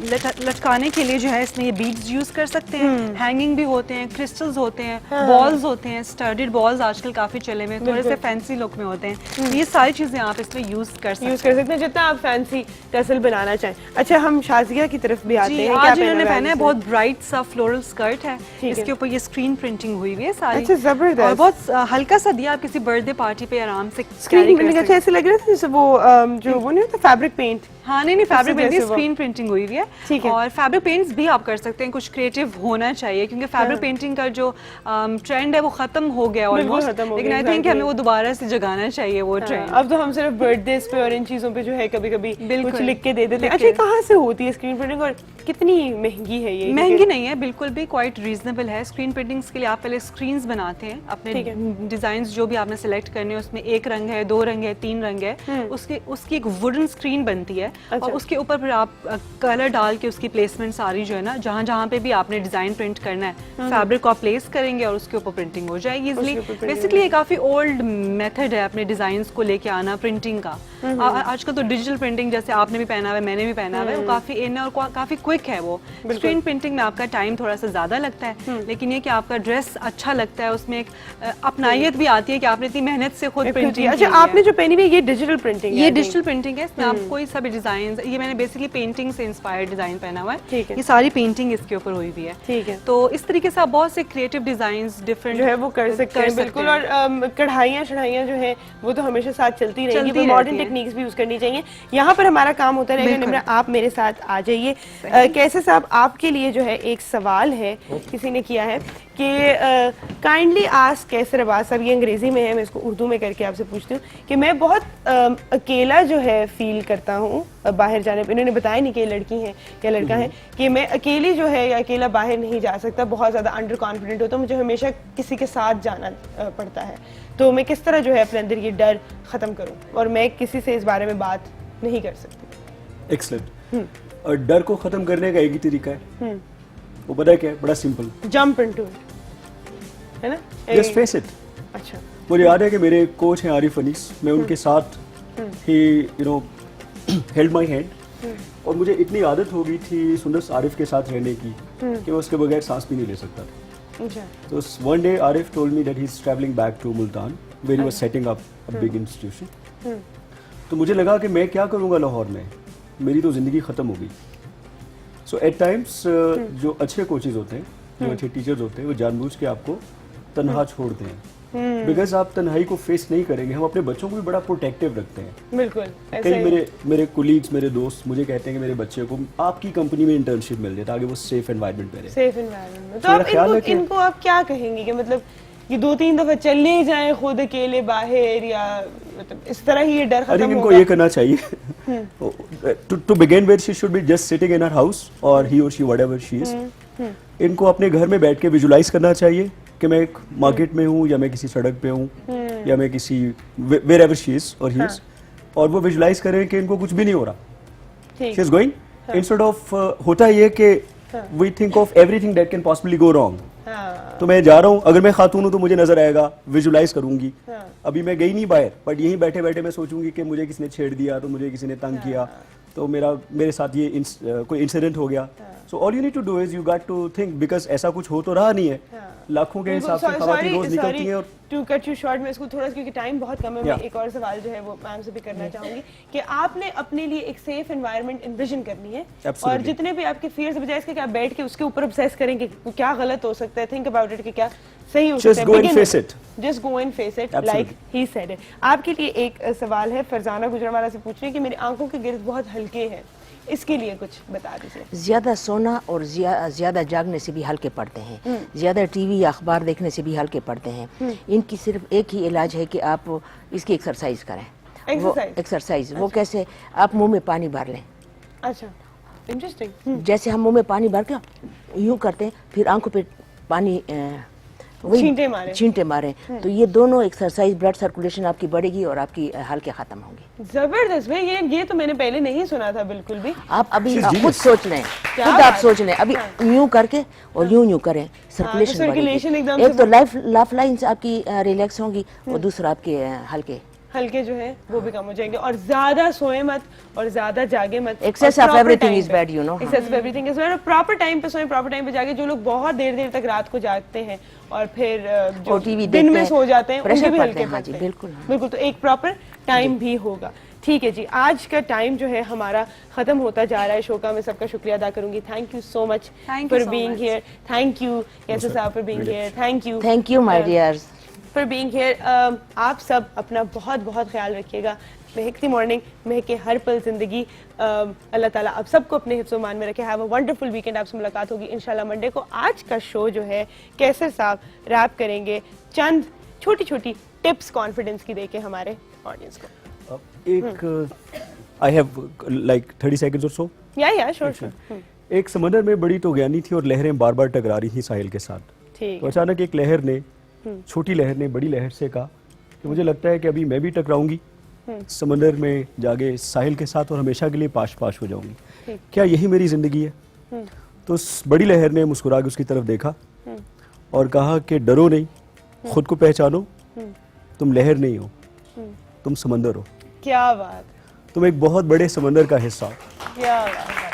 लटकाने के लिए जो है इसमें ये बीड्स यूज कर सकते हैं, हैंगिंग भी होते हैं, क्रिस्टल्स होते हैं, बॉल्स होते हैं, स्टर्डेड बॉल्स आजकल काफी चले हुए हैं, थोड़े से फैंसी लुक में होते हैं। ये सारी चीजें आप इसमें यूज कर सकते हैं जितना आप फैंसी टसल बनाना चाहें। अच्छा, हम शाजिया की तरफ भी आते हैं। आज इन्होंने पहना है बहुत ब्राइट सा फ्लोरल स्कर्ट है, इसके ऊपर ये स्क्रीन प्रिंटिंग हुई हुई है सारी। अच्छा, जबरदस्त। और बहुत हल्का सा दिया, आप किसी बर्थडे पार्टी पे आराम से स्क्रीन प्रिंटिंग। अच्छा, ऐसे लग रहा था जैसे वो जो वो नहीं होता फैब्रिक पेंट। हाँ, नहीं फैब्रिक पेंट, स्क्रीन प्रिंटिंग हुई हुई है। और फैब्रिक पेंट्स भी आप कर सकते हैं, कुछ क्रिएटिव होना चाहिए क्योंकि फैब्रिक पेंटिंग का जो ट्रेंड है वो खत्म हो गया ऑलमोस्ट, लेकिन आई थिंक हमें वो दोबारा से जगाना चाहिए वो ट्रेंड। अब तो हम सिर्फ बर्थडेज पे और इन चीजों पे जो है कभी कभी कुछ लिख के दे देते हैं। अच्छा, कहाँ से होती है स्क्रीन प्रिंटिंग और कितनी महंगी है ये? महंगी नहीं है, बिल्कुल भी क्वाइट रीजनेबल है। स्क्रीन प्रिंटिंग्स के लिए आप पहले स्क्रीन्स बनाते हैं, अपने डिजाइन जो भी आपने सेलेक्ट करने हैं उसमें 1 रंग है, 2 रंग है, 3 रंग है, उसकी एक वुडन स्क्रीन बनती है और उसके ऊपर फिर आप कलर डाल के उसकी प्लेसमेंट सारी जो है ना, जहाँ जहाँ पे भी आपने डिजाइन प्रिंट करना है, फैब्रिक को आप प्लेस करेंगे और उसके ऊपर प्रिंटिंग हो जाएगी इजीली। बेसिकली ये काफी ओल्ड मेथड है अपने डिजाइन्स को लेके आना प्रिंटिंग का। आजकल तो डिजिटल प्रिंटिंग जैसे आपने भी पहना हुआ है, मैंने भी पहना हुआ है, वो काफी इन है और काफी क्विक है वो। स्क्रीन प्रिंटिंग में आपका टाइम थोड़ा सा ज्यादा लगता है, लेकिन ये कि आपका ड्रेस अच्छा लगता है, उसमें एक अपनायत भी आती है कि आपने इतनी मेहनत से खुद प्रिंटिंग। अच्छा, आपने जो पहनी हुई है ये डिजिटल प्रिंटिंग है? ये डिजिटल प्रिंटिंग है, इसमें आप कोई सा भी डिजाइन, ये मैंने बेसिकली पेंटिंग से इंस्पायर्ड डिजाइन पहना हुआ ठीक है। है, ये सारी पेंटिंग इसके ऊपर हुई हुई है। ठीक है। तो इस तरीके से आप बहुत से क्रिएटिव डिजाइन्स डिफरेंट जो है वो कर सकते हैं बिल्कुल। और कढ़ाइयाँ शढ़ाइयाँ जो है वो तो हमेशा साथ चलती रहेंगी, पर मॉडर्न टेक्निक्स भी यूज करनी चाहिए। यहाँ पर हमारा काम होता रहेगा। निम्रा, आप मेरे साथ आ जाइए। कैसे साहब, आपके लिए जो है एक सवाल है, किसी ने किया है कि काइंडली आस्क कैसर अब्बास साहब, ये अंग्रेजी में है, मैं इसको उर्दू में करके आपसे पूछती हूँ कि मैं बहुत अकेला जो है फील करता हूँ बाहर जाने पे। इन्होंने बताया नहीं कि लड़की हैं या लड़का है, कि मैं अकेली जो है या अकेला बाहर नहीं जा सकता, बहुत ज़्यादा अंडर कॉन्फिडेंट होता हूँ, मुझे हमेशा किसी के साथ जाना पड़ता है। तो मैं किस तरह जो है अपने अंदर ये डर ख़त्म करूँ, और मैं किसी से इस बारे में बात नहीं कर सकती। एक्सलेंट। और डर को खत्म करने का एक ही तरीका है, वो पता है क्या है? बड़ा सिंपल, जंप इनटू इट, है ना? Just face it. अच्छा। मुझे याद है कि मेरे कोच हैं आरिफ अनीस, मैं उनके साथ ही हेल्ड माय हैंड, और मुझे इतनी आदत हो गई थी सुंदर आरिफ के साथ रहने की कि मैं उसके बगैर सांस भी नहीं ले सकता था। अच्छा। तो one day Arif told me that he is travelling back to Multan where he was setting up a big institution. तो मुझे लगा कि मैं क्या करूंगा लाहौर में, मेरी तो जिंदगी खत्म हो गई। सो एट टाइम्स जो अच्छे कोचेज होते हैं, जो अच्छे टीचर्स होते हैं, वो जानबूझ के आपको तन्हा छोड़ते हैं, बिकॉज आप तन्हाई को फेस नहीं करेंगे। हम अपने बच्चों को भी बड़ा प्रोटेक्टिव रखते हैं। बिल्कुल। कई मेरे कुलीग्स, मेरे दोस्त मुझे कहते हैं कि मेरे बच्चे को आपकी कंपनी में इंटर्नशिप मिल जाए ताकि वो सेफ एनवायरनमेंट में रहे। सेफ एनवायरनमेंट में। तो आप इनको आप क्या कहेंगे कि मतलब ये 2-3 दफा चले जाएं खुद अकेले बाहर, या मतलब इस तरह ही ये डर खत्म होगा? इनको ये करना चाहिए, to begin with she should be just sitting in her house और ही और शी व्हाटएवर शी इज। इनको अपने घर में बैठ के विजुलाइज करना चाहिए कि मैं एक मार्केट में हूँ, या मैं किसी सड़क पे हूँ, या मैं किसी वेयर एवर शी इज और ही इज, और वो विजुलाइज करें कि इनको कुछ भी नहीं हो रहा। She is going, instead of होता ये कि we think of everything that can possibly go wrong. तो मैं जा रहा हूँ, अगर मैं खातून हूँ तो मुझे नजर आएगा, विजुलाइज करूंगी। अभी मैं गई नहीं बाहर, बट यहीं बैठे बैठे मैं सोचूंगी कि मुझे किसी ने छेड़ दिया, तो मुझे किसी ने तंग किया, तो मेरे साथ ये कोई इंसिडेंट हो गया। So all you need to do is you got to think, because ऐसा कुछ हो तो रहा नहीं है, लाखों के हिसाब से खवातीन रोज निकलती हैं। और टू कट यू शॉर्ट, मैं इसको थोड़ा, क्योंकि टाइम बहुत कम है, मैं एक और सवाल जो है वो मैम से भी करना चाहूंगी कि आपने अपने लिए एक सेफ एनवायरनमेंट एनविजन करनी है, और जितने भी आपके फियर्स बजाय इसके कि आप बैठ के उसके ऊपर ऑब्सेस करेंगे कि क्या गलत हो सकता है, थिंक अबाउट इट कि क्या सही हो सकता है, just go and face it like he said it. आपके लिए एक सवाल है, फरजाना गुजरावाला से पूछ रही है कि मेरी आंखों के गिर्द बहुत हल्के हैं, इसके लिए कुछ बता दीजिए। ज्यादा सोना और ज्यादा जागने से भी हल्के पड़ते हैं, ज्यादा टीवी या अखबार देखने से भी हल्के पड़ते हैं। इनकी सिर्फ एक ही इलाज है कि आप इसकी एक्सरसाइज करें। एक्सरसाइज वो कैसे? आप मुंह में पानी भर लें। अच्छा, इंटरेस्टिंग। जैसे हम मुंह में पानी भर के यूं करते हैं, फिर आंखों पे पानी छींटे मारें, तो ये दोनों एक्सरसाइज, ब्लड सर्कुलेशन आपकी बढ़ेगी और आपकी हल्के खत्म होंगे। जबरदस्त भाई, ये तो मैंने पहले नहीं सुना था बिल्कुल भी। आप अभी खुद सोच लें, खुद आप सोच लें, अभी यूं करके और यूं करें, सर्कुलेशन बढ़ेगी। एक तो लाइफ लाइन्स आपकी रिलैक्स होंगी, और दूसरा आपके हल्के जो है वो भी कम हो जाएंगे। और ज्यादा सोए मत और ज्यादा जागे मत। Excess of everything is bad, you know. Excess of everything is bad. Proper time पे सोएं, प्रॉपर टाइम पे जागे। जो लोग बहुत देर तक रात को जागते हैं और फिर जो दिन में सो जाते हैं, उनके भी हल्के पड़ते हैं। बिल्कुल। तो एक प्रॉपर टाइम भी होगा। ठीक है जी, आज का टाइम जो है हमारा खत्म होता जा रहा है शो का। मैं सबका शुक्रिया अदा करूंगी। Thank you so much for being here. Thank you Qaiser साहब for being here. Thank you my dears for being here. आप सब अपना बहुत बहुत ख्याल रखिएगा। महकती मॉर्निंग, महके हर पल जिंदगी। अल्लाह ताला आप सबको अपने हिफ्ज़ मान में रखे। Have a wonderful weekend. आपसे मुलाकात होगी इंशाल्लाह मंडे को। आज का शो जो है कैसर साहब रैप करेंगे चंद छोटी छोटी टिप्स कॉन्फिडेंस की देके हमारे ऑडियंस को। आई हैव लाइक 30 सेकंड्स और सो। या श्योर। एक समंदर में बड़ी तोगयानी थी और लहरें बार बार टकरा रही थी साहिल के साथ। तो अचानक एक लहर ने, छोटी लहर ने बड़ी लहर से कहा कि मुझे लगता है कि अभी मैं भी टकराऊंगी समंदर में जाके साहिल के साथ और हमेशा के लिए पाश पाश हो जाऊंगी। क्या यही मेरी जिंदगी है? तो उस बड़ी लहर ने मुस्कुरा के उसकी तरफ देखा और कहा कि डरो नहीं, खुद को पहचानो, तुम लहर नहीं हो, तुम समंदर हो। क्या बात। तुम एक बहुत बड़े समंदर का हिस्सा हो। क्या बात।